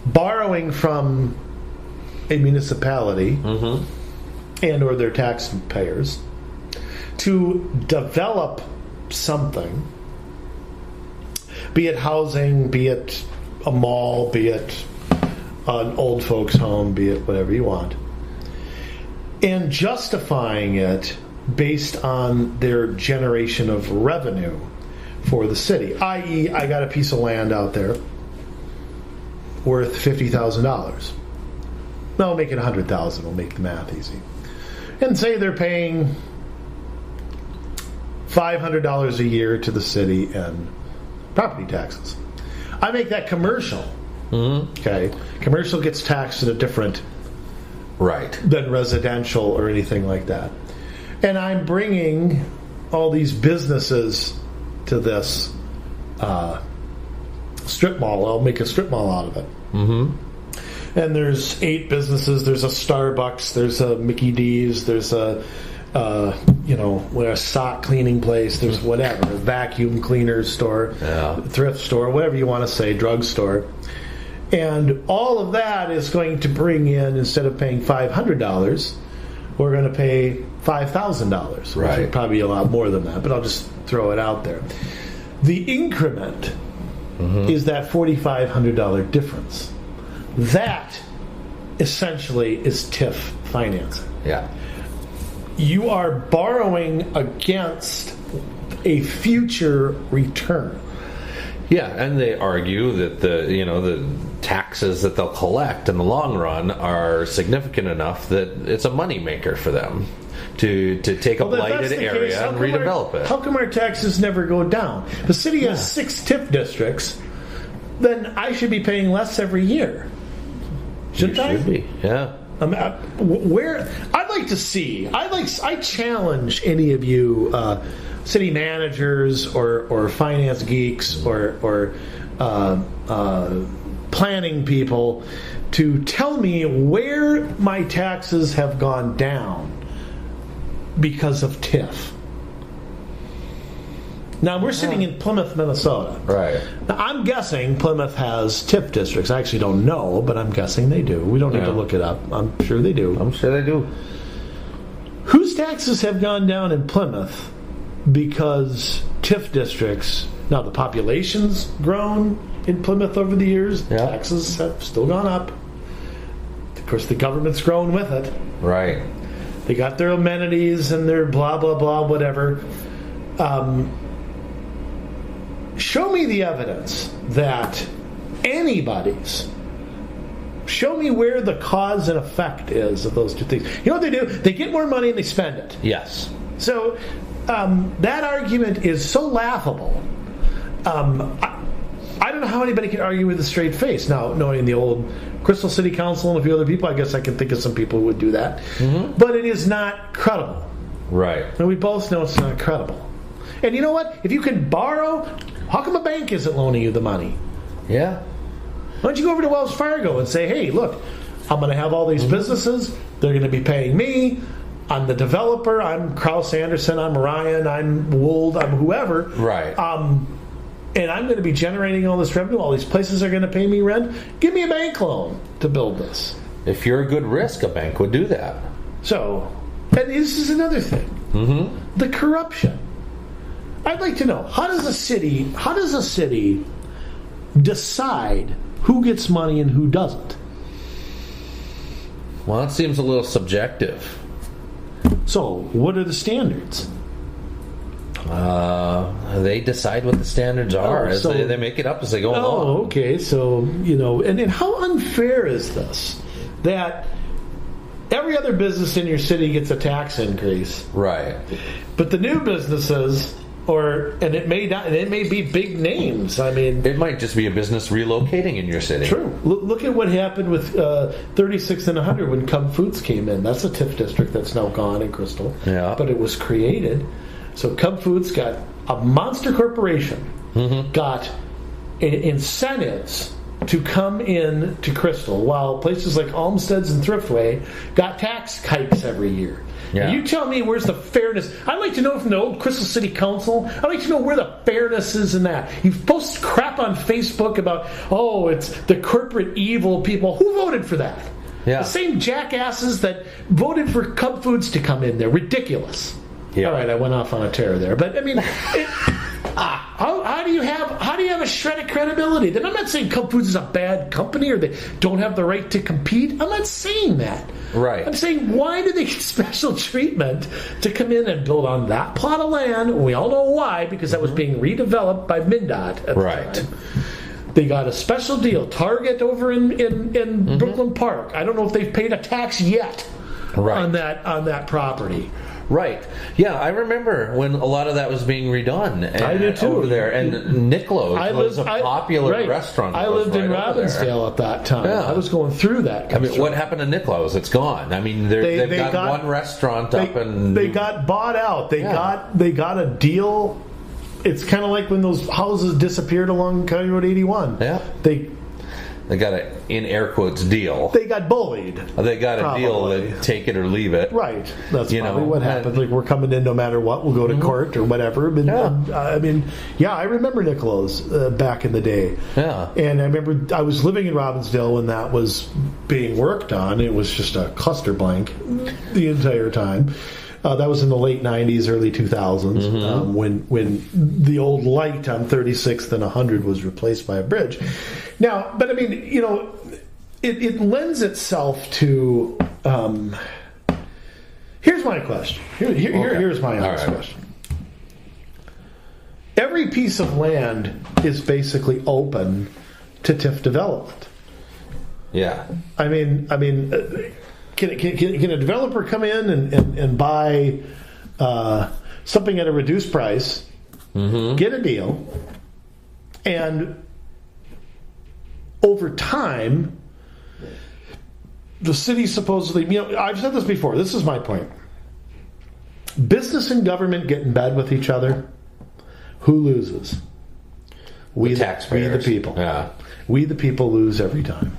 borrowing from a municipality and or their taxpayers to develop something, be it housing, be it a mall, be it an old folks home, be it whatever you want, and justifying it based on their generation of revenue for the city, i.e. I got a piece of land out there worth $50,000. No, we'll make it $100,000. We'll make the math easy. And say they're paying $500 a year to the city in property taxes. I make that commercial. Okay, commercial gets taxed at a different right than residential or anything like that. And I'm bringing all these businesses to this strip mall. I'll make a strip mall out of it. And there's 8 businesses. There's a Starbucks. There's a Mickey D's. There's a a sock cleaning place. There's whatever, a vacuum cleaner store, thrift store, whatever you want to say, drugstore. And all of that is going to bring in, instead of paying $500, we're going to pay $5,000. Right. Which would probably be a lot more than that, but I'll just throw it out there. The increment is that $4,500 difference. That essentially is TIF financing. Yeah. You are borrowing against a future return. Yeah, and they argue that the taxes that they'll collect in the long run are significant enough that it's a moneymaker for them to take a blighted area and redevelop it. How come our taxes never go down? The city has 6 TIF districts. Then I should be paying less every year. Shouldn't I? Should be, yeah. Where I'd like to see, I challenge any of you city managers or finance geeks or planning people to tell me where my taxes have gone down because of TIF. Now, we're sitting in Plymouth, Minnesota. Right. Now, I'm guessing Plymouth has TIF districts. I actually don't know, but I'm guessing they do. We don't need to look it up. I'm sure they do. I'm sure they do. Whose taxes have gone down in Plymouth because TIF districts... Now, the population's grown in Plymouth over the years. Yeah. Taxes have still gone up. Of course, the government's grown with it. Right. They got their amenities and their blah, blah, blah, whatever. Show me the evidence that anybody's. Show me where the cause and effect is of those two things. You know what they do? They get more money and they spend it. Yes. So that argument is so laughable. I don't know how anybody can argue with a straight face. Now, knowing the old Crystal City Council and a few other people, I guess I can think of some people who would do that. But it is not credible. Right. And we both know it's not credible. And you know what? If you can borrow, how come a bank isn't loaning you the money? Yeah. Why don't you go over to Wells Fargo and say, hey, look, I'm going to have all these businesses. They're going to be paying me. I'm the developer. I'm Kraus Anderson. I'm Ryan. I'm Wold. I'm whoever. Right. And I'm going to be generating all this revenue. All these places are going to pay me rent. Give me a bank loan to build this. If you're a good risk, a bank would do that. So, and this is another thing. The corruption. I'd like to know, how does a city decide who gets money and who doesn't? Well, it seems a little subjective. So, what are the standards? They decide what the standards are as they make it up as they go along. Oh, okay. So, and how unfair is this? That every other business in your city gets a tax increase. Right. But the new businesses, and it may be big names. I mean, it might just be a business relocating in your city. True. Look at what happened with 36 and 100 when Cub Foods came in. That's a TIF district that's now gone in Crystal. Yeah. But it was created. So Cub Foods got a monster corporation, got incentives to come in to Crystal, while places like Olmsted's and Thriftway got tax hikes every year. Yeah. You tell me where's the fairness. I'd like to know from the old Crystal City Council, I'd like to know where the fairness is in that. You post crap on Facebook about, it's the corporate evil people. Who voted for that? Yeah. The same jackasses that voted for Cub Foods to come in there. Ridiculous. Yeah. All right, I went off on a tear there. But, I mean, how do you have a shred of credibility? Then I'm not saying Cub Foods is a bad company or they don't have the right to compete. I'm not saying that. Right. I'm saying, why do they get special treatment to come in and build on that plot of land? We all know why, because that was being redeveloped by MnDOT at the time. They got a special deal. Target over in Brooklyn Park. I don't know if they've paid a tax yet on that property. Right. Yeah, I remember when a lot of that was being redone. I did too. Over there. And Nicolos was a popular restaurant. I lived in Robbinsdale at that time. Yeah. I was going through that. I mean, what happened to Nicolos? It's gone. I mean, they've got one restaurant up and... They got bought out. They got a deal. It's kind of like when those houses disappeared along County Road 81. Yeah. They got an, in air quotes, deal. They got bullied. They got a deal that take it or leave it. Right. That's probably what happened. Like, we're coming in no matter what. We'll go to court or whatever. I remember Nicolos back in the day. Yeah. And I remember I was living in Robbinsdale when that was being worked on. It was just a cluster blank the entire time. That was in the late 90s, early 2000s, when the old light on 36th and 100 was replaced by a bridge. Now, but I mean, it lends itself to... here's my question. Here's my honest question. Every piece of land is basically open to TIF development. Yeah. I mean, can a developer come in and buy something at a reduced price, get a deal, and over time, the city supposedly, I've said this before, this is my point. Business and government get in bed with each other. Who loses? We, the taxpayers. We, the people. Yeah. We, the people, lose every time.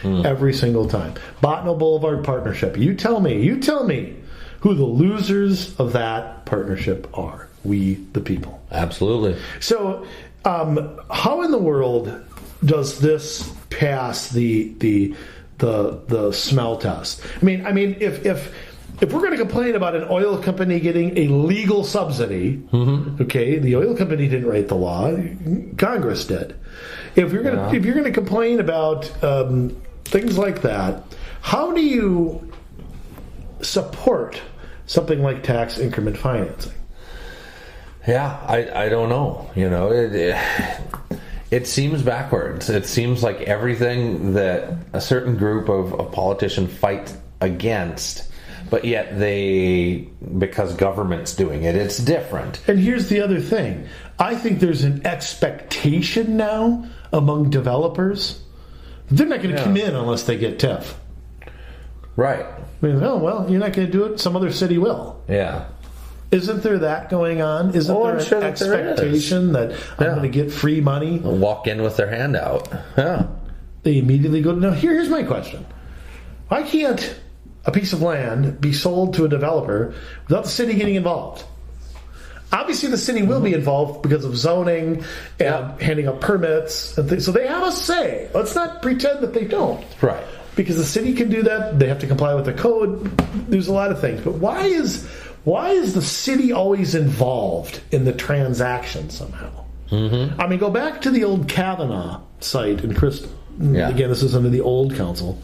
Every single time. Bottineau Boulevard Partnership. You tell me who the losers of that partnership are. We, the people. Absolutely. So, how in the world does this pass the smell test? I mean, if we're going to complain about an oil company getting a legal subsidy, okay, the oil company didn't write the law, Congress did. If you're going to complain about things like that, how do you support something like tax increment financing? Yeah, I don't know. It seems backwards. It seems like everything that a certain group of politicians fight against, but yet because government's doing it, it's different. And here's the other thing. I think there's an expectation now among developers. They're not going to come in unless they get TIF. Right. I mean, you're not going to do it. Some other city will. Yeah. Isn't there that going on? Isn't there an expectation that I'm going to get free money? They'll walk in with their hand out. Yeah. They immediately go, no, here's my question. Why can't a piece of land be sold to a developer without the city getting involved? Obviously, the city will be involved because of zoning and handing out permits and things. So they have a say. Let's not pretend that they don't. Right. Because the city can do that. They have to comply with the code. There's a lot of things. But why is the city always involved in the transaction somehow? I mean, go back to the old Kavanaugh site in Crystal. Yeah. Again, this is under the old council.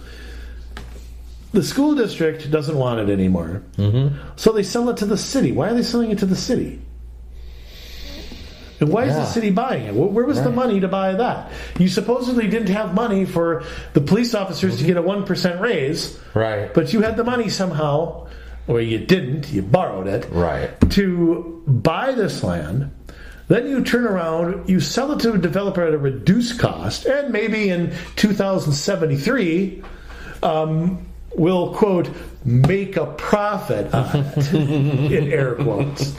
The school district doesn't want it anymore. So they sell it to the city. Why are they selling it to the city? And why is the city buying it? Where was the money to buy that? You supposedly didn't have money for the police officers to get a 1% raise. Right. But you had the money somehow, or you didn't, you borrowed it. Right. To buy this land. Then you turn around, you sell it to a developer at a reduced cost, and maybe in 2073, will, quote, make a profit on it, in air quotes.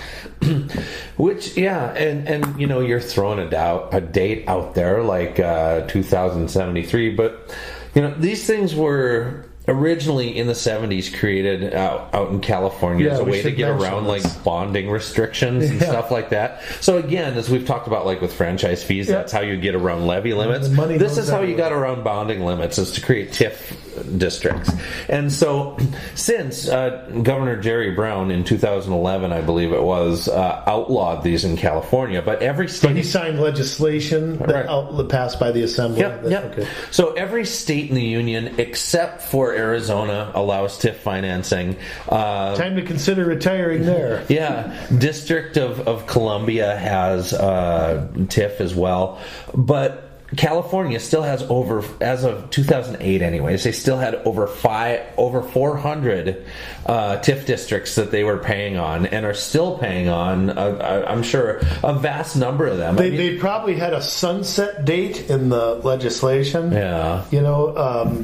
Which, and you're throwing a date out there like 2073, but, these things were originally in the 70s created out in California as a way to get around like bonding restrictions and stuff like that. So again, as we've talked about like with franchise fees, that's how you get around levy limits. This is how you got around bonding limits, is to create TIF districts. And so since Governor Jerry Brown in 2011, I believe it was, outlawed these in California, but every state... So he signed legislation that passed by the Assembly? Yep. Okay. So every state in the Union except for Arizona allows TIF financing. Time to consider retiring there. Yeah. District of Columbia has TIF as well. But California still has over, as of 2008 anyways, they still had over 400 TIF districts that they were paying on and are still paying on, I'm sure, a vast number of them. They probably had a sunset date in the legislation. Yeah.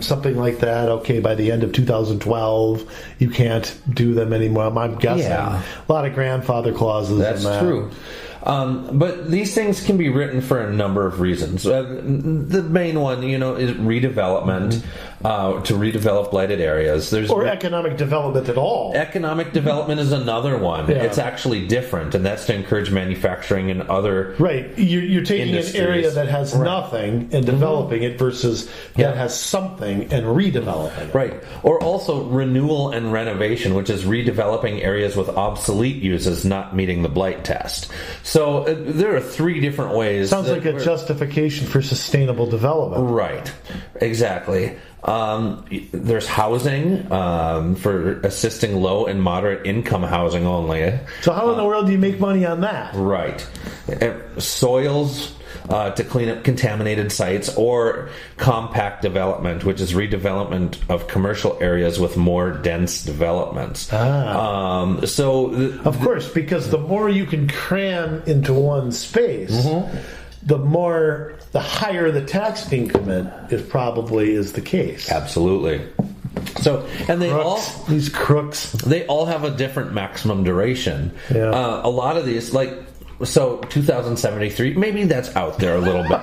Something like that. Okay, by the end of 2012, you can't do them anymore. I'm guessing. Yeah. A lot of grandfather clauses. That's true. But these things can be written for a number of reasons. The main one, is redevelopment, to redevelop blighted areas. Or economic development at all. Economic development is another one. Yeah. It's actually different, and that's to encourage manufacturing and other You're taking industries. An area that has nothing and developing it versus that has something and redeveloping it. Right. Or also renewal and renovation, which is redeveloping areas with obsolete uses not meeting the blight test. So there are three different ways. Sounds like a justification for sustainable development. Right. Exactly. There's housing for assisting low and moderate income housing only. So how in the world do you make money on that? Right. Soils to clean up contaminated sites, or compact development, which is redevelopment of commercial areas with more dense developments. Of course, because the more you can cram into one space, the higher the tax increment is the case. Absolutely. So, and these crooks, they all have a different maximum duration. Yeah. A lot of these, 2073, maybe that's out there a little bit,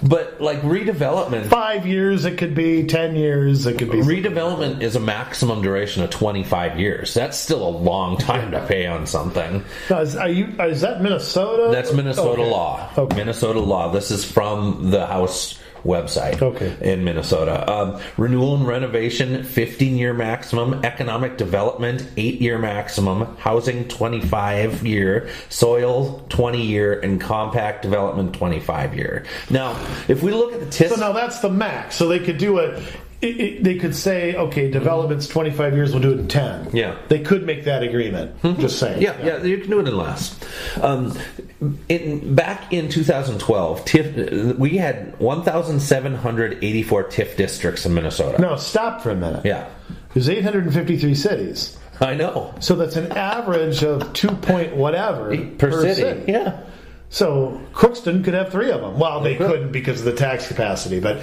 but like redevelopment, 5 years, it could be 10 years, it could be. Redevelopment is a maximum duration of 25 years. That's still a long time to pay on something. Now, is that Minnesota? That's Minnesota law. Okay. Minnesota law. This is from the House website in Minnesota. Renewal and renovation, 15-year maximum. Economic development, 8-year maximum. Housing, 25-year. Soil, 20-year. And compact development, 25-year. Now, if we look at the TIF... So now that's the max. So they could do it... They could say, okay, development's 25 years, we'll do it in 10. Yeah. They could make that agreement. Just saying. Yeah, you can do it in less. Back in 2012, TIF, we had 1,784 TIF districts in Minnesota. No, stop for a minute. Yeah. There's 853 cities. I know. So that's an average of 2 point whatever per city. Yeah. So Crookston could have 3 of them. Well, they couldn't because of the tax capacity, but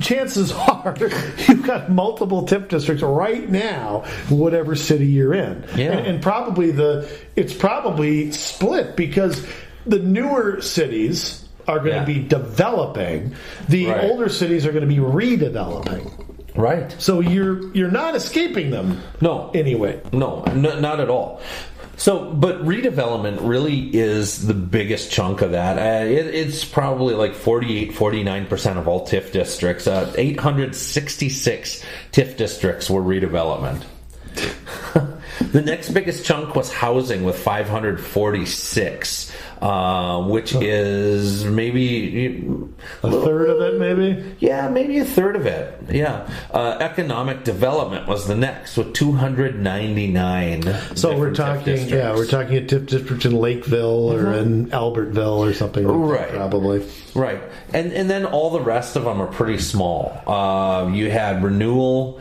chances are you've got multiple TIF districts right now, whatever city you're in, and probably it's probably split because the newer cities are going to be developing, the older cities are going to be redeveloping. Right. So you're not escaping them. No. Anyway. No, not at all. So, but redevelopment really is the biggest chunk of that. It's probably like 49% of all TIF districts. 866 TIF districts were redevelopment. The next biggest chunk was housing with 546, which is maybe a third of it, maybe? Yeah, maybe a third of it. Yeah. Economic development was the next with 299. So we're talking a TIF district in Lakeville or in Albertville or something like that, probably. Right. And then all the rest of them are pretty small. You had renewal,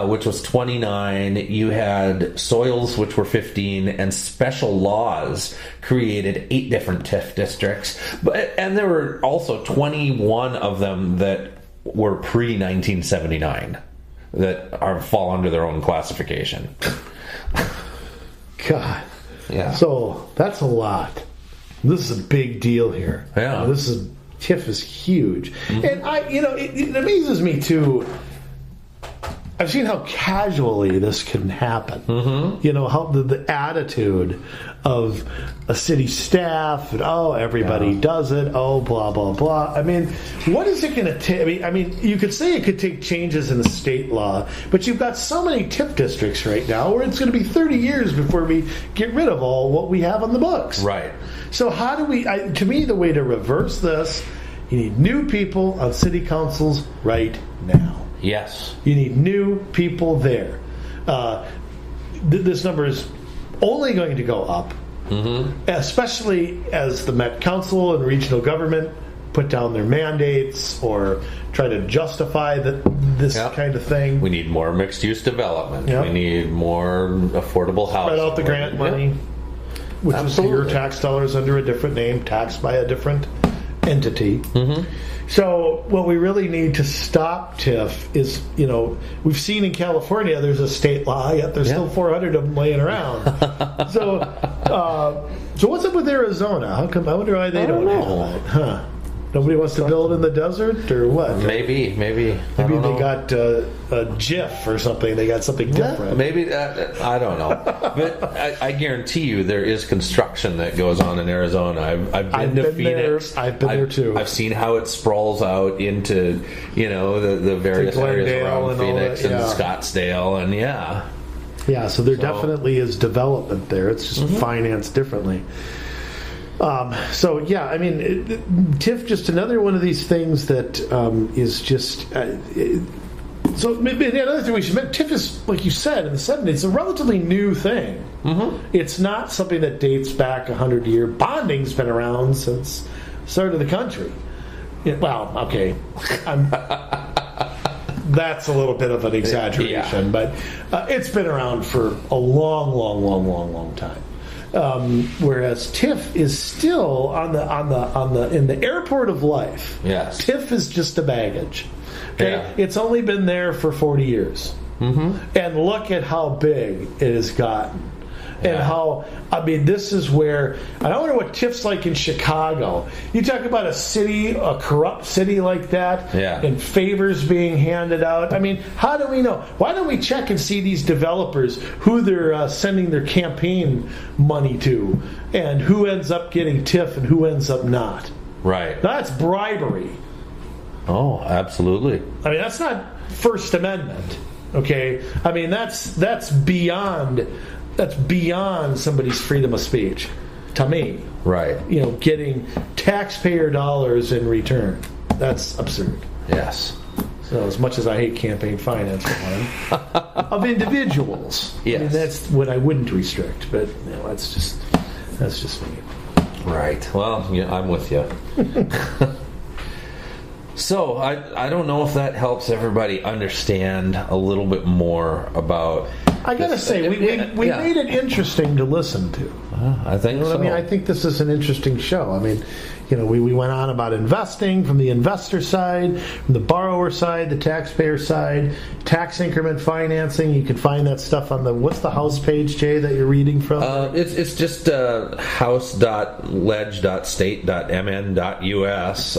which was 29. You had soils, which were 15, and special laws created 8 different TIF districts. And there were also 21 of them that were pre-1979 that fall under their own classification. God. Yeah. So that's a lot. This is a big deal here. Yeah. TIF is huge. And it amazes me too. I've seen how casually this can happen. How the attitude of a city staff, and everybody does it, blah, blah, blah. I mean, what is it going to take? I mean, you could say it could take changes in the state law, but you've got so many TIF districts right now where it's going to be 30 years before we get rid of all what we have on the books. Right. So how do we, to me, the way to reverse this, you need new people on city councils right now. Yes. You need new people there. This number is only going to go up, especially as the Met Council and regional government put down their mandates or try to justify this kind of thing. We need more mixed-use development. Yep. We need more affordable housing. Spread out the grant money, which is your tax dollars under a different name, taxed by a different entity. So what we really need to stop TIF is, we've seen in California there's a state law, yet there's still 400 of them laying around. So what's up with Arizona? How come? I wonder why they don't have that. Huh? Nobody wants to build in the desert, or what? Maybe they got a GIF or something. They got something different. Maybe I don't know, but I guarantee you there is construction that goes on in Arizona. I've been to Phoenix. I've been there too. I've seen how it sprawls out into the various areas around Phoenix and Scottsdale, and so there definitely is development there. It's just financed differently. TIF just another one of these things that is just. So maybe another thing we should mention, TIF is, like you said, in the 70s, it's a relatively new thing. It's not something that dates back 100 years. Bonding's been around since the start of the country. That's a little bit of an exaggeration, but it's been around for a long time. Whereas TIF is still in the airport of life. Yes. TIF is just a baggage. Okay, it's only been there for 40 years, and look at how big it has gotten, and how this is where I wonder what TIF's like in Chicago. You talk about a corrupt city like that, and favors being handed out. How do we know? Why don't we check and see these developers who they're sending their campaign money to, and who ends up getting TIF and who ends up not? Right. That's bribery. Oh, absolutely. That's not First Amendment. Okay. That's beyond somebody's freedom of speech, to me. Right. Getting taxpayer dollars in return. That's absurd. Yes. So as much as I hate campaign finance of individuals, that's what I wouldn't restrict. But that's just me. Right. Well, I'm with you. So I don't know if that helps everybody understand a little bit more about. I gotta say, we made it interesting to listen to. I think so. I think this is an interesting show. We went on about investing from the investor side, from the borrower side, the taxpayer side, tax increment financing. You can find that stuff on what's the house page, Jay, that you're reading from? It's just house.ledge.state.mn.us.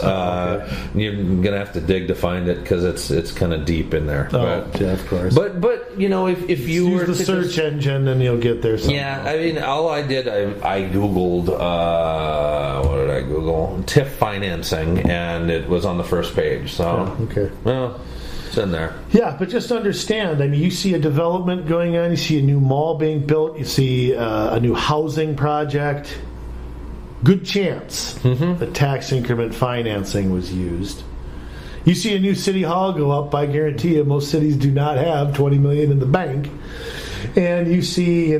You're gonna have to dig to find it because it's kind of deep in there. Of course. But if you use were the search engine, then you'll get there. Yeah, all I did, I googled. What did I Google? TIF financing, and it was on the first page. So okay. Well, It's in there. Yeah, but just understand, I mean, you see a development going on, you see a new mall being built, you see a new housing project. Good chance the tax increment financing was used. You see a new city hall go up, I guarantee you most cities do not have $20 million in the bank. And you see,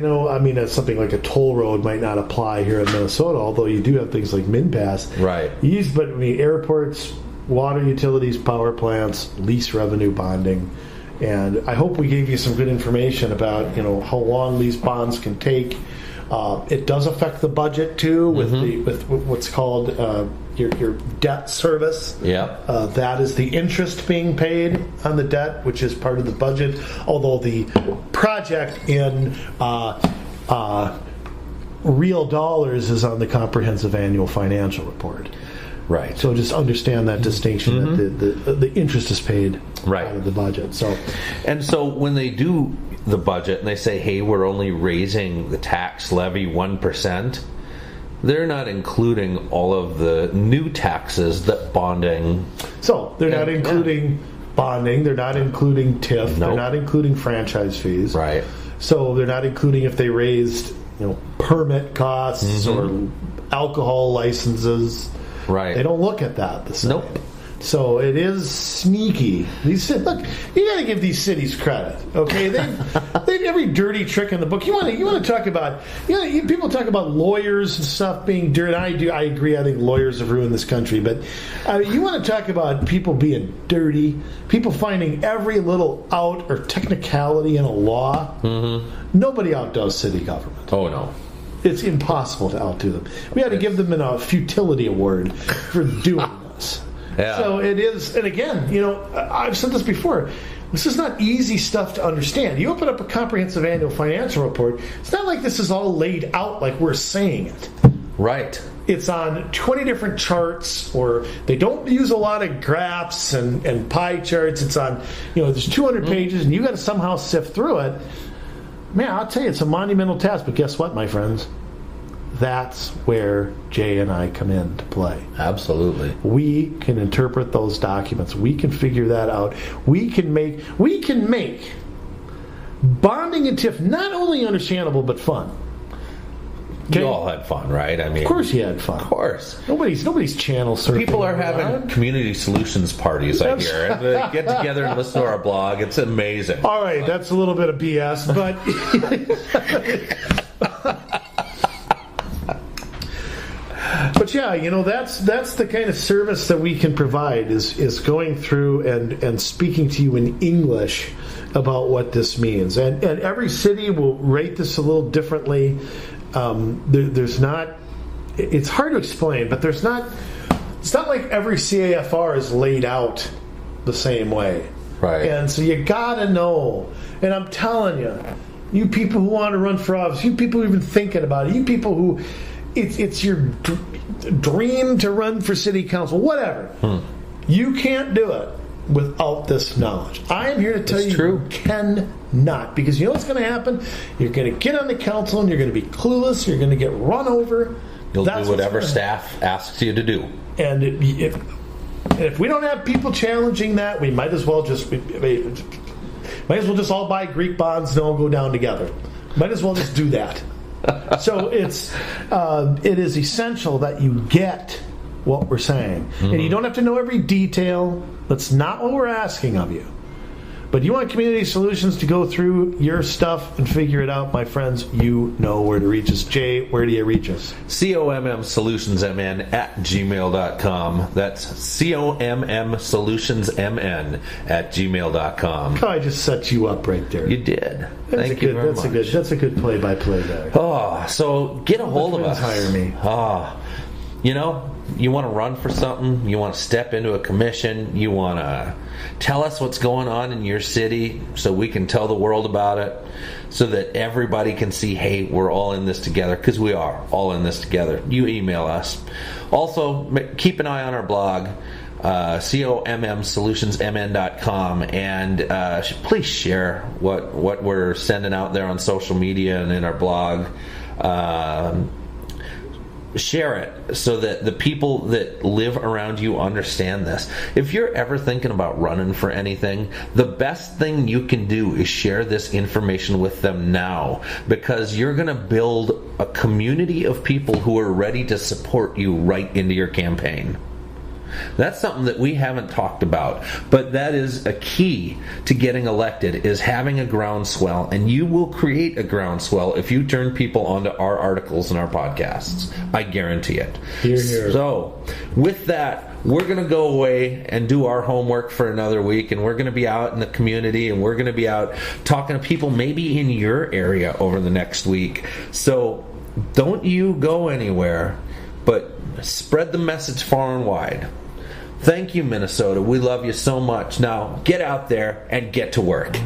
something like a toll road might not apply here in Minnesota, although you do have things like MinPass. Right. But airports, water utilities, power plants, lease revenue bonding. And I hope we gave you some good information about, how long these bonds can take. It does affect the budget too, with what's called your debt service. Yeah, that is the interest being paid on the debt, which is part of the budget. Although the project in real dollars is on the comprehensive annual financial report. Right. So just understand that distinction that the interest is paid out of the budget. So when they do the budget and they say, hey, we're only raising the tax levy 1%, they're not including all of the new taxes that bonding. So they're not including bonding, they're not including TIF, they're not including franchise fees. Right. So they're not including if they raised, permit costs or alcohol licenses. Right. They don't look at that the same. Nope. So it is sneaky. Look, you got to give these cities credit, okay? They've every dirty trick in the book. You want to talk about people talk about lawyers and stuff being dirty. I agree. I think lawyers have ruined this country. But you want to talk about people being dirty, people finding every little out or technicality in a law. Nobody outdoes city government. Oh no. It's impossible to outdo them. We had to give them a futility award for doing this. Yeah. So it is, and again, I've said this before, this is not easy stuff to understand. You open up a comprehensive annual financial report, it's not like this is all laid out like we're saying it. Right. It's on 20 different charts, or they don't use a lot of graphs and pie charts. It's on, there's 200 pages, and you got to somehow sift through it. Man, I'll tell you, it's a monumental task, but guess what, my friends? That's where Jay and I come into play. Absolutely. We can interpret those documents. We can figure that out. We can make bonding and TIF not only understandable but fun. Okay? You all had fun, right? I mean, of course you had fun. Of course. Nobody's channel surfing. People are having community solutions parties, I hear. And they get together and listen to our blog. It's amazing. All right, that's a little bit of BS, but but yeah, that's the kind of service that we can provide is going through and speaking to you in English about what this means. And every city will rate this a little differently. There's not. It's hard to explain, but it's not like every CAFR is laid out the same way. Right. And so you gotta know. And I'm telling you people who want to run for office, you people who are even thinking about it, you people who it's your dream to run for city council, whatever. You can't do it without this knowledge. I am here to tell you cannot, because you know what's going to happen? You're going to get on the council and you're going to be clueless. You're going to get run over. You'll do whatever staff asks you to do. And if we don't have people challenging that, we might as well just all buy Greek bonds and all go down together. Might as well just do that. So it is essential that you get what we're saying. And you don't have to know every detail. That's not what we're asking of you. But you want Community Solutions to go through your stuff and figure it out, my friends, you know where to reach us. Jay, where do you reach us? COMMsolutionsMN@gmail.com. That's COMMsolutionsMN@gmail.com. Oh, I just set you up right there. You did. Thank you very much. That's a good play-by-play guy. Oh, so get a hold of us. Hire me. You want to run for something, you want to step into a commission, you want to tell us what's going on in your city so we can tell the world about it, so that everybody can see, hey, we're all in this together, because we are all in this together. You email us. Also, keep an eye on our blog, COMMsolutionsMN.com, and please share what we're sending out there on social media and in our blog. share it so that the people that live around you understand this. If you're ever thinking about running for anything, the best thing you can do is share this information with them now, because you're going to build a community of people who are ready to support you right into your campaign. That's something that we haven't talked about, but that is a key to getting elected, is having a groundswell, and you will create a groundswell if you turn people onto our articles and our podcasts. I guarantee it. Hear, hear. So, with that, we're going to go away and do our homework for another week, and we're going to be out in the community, and we're going to be out talking to people maybe in your area over the next week. So, don't you go anywhere, but spread the message far and wide. Thank you, Minnesota. We love you so much. Now, get out there and get to work.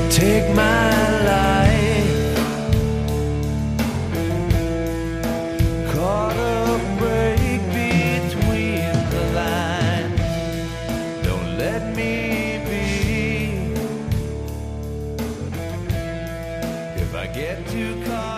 Take my life, caught a break between the lines. Don't let me be. If I get too caught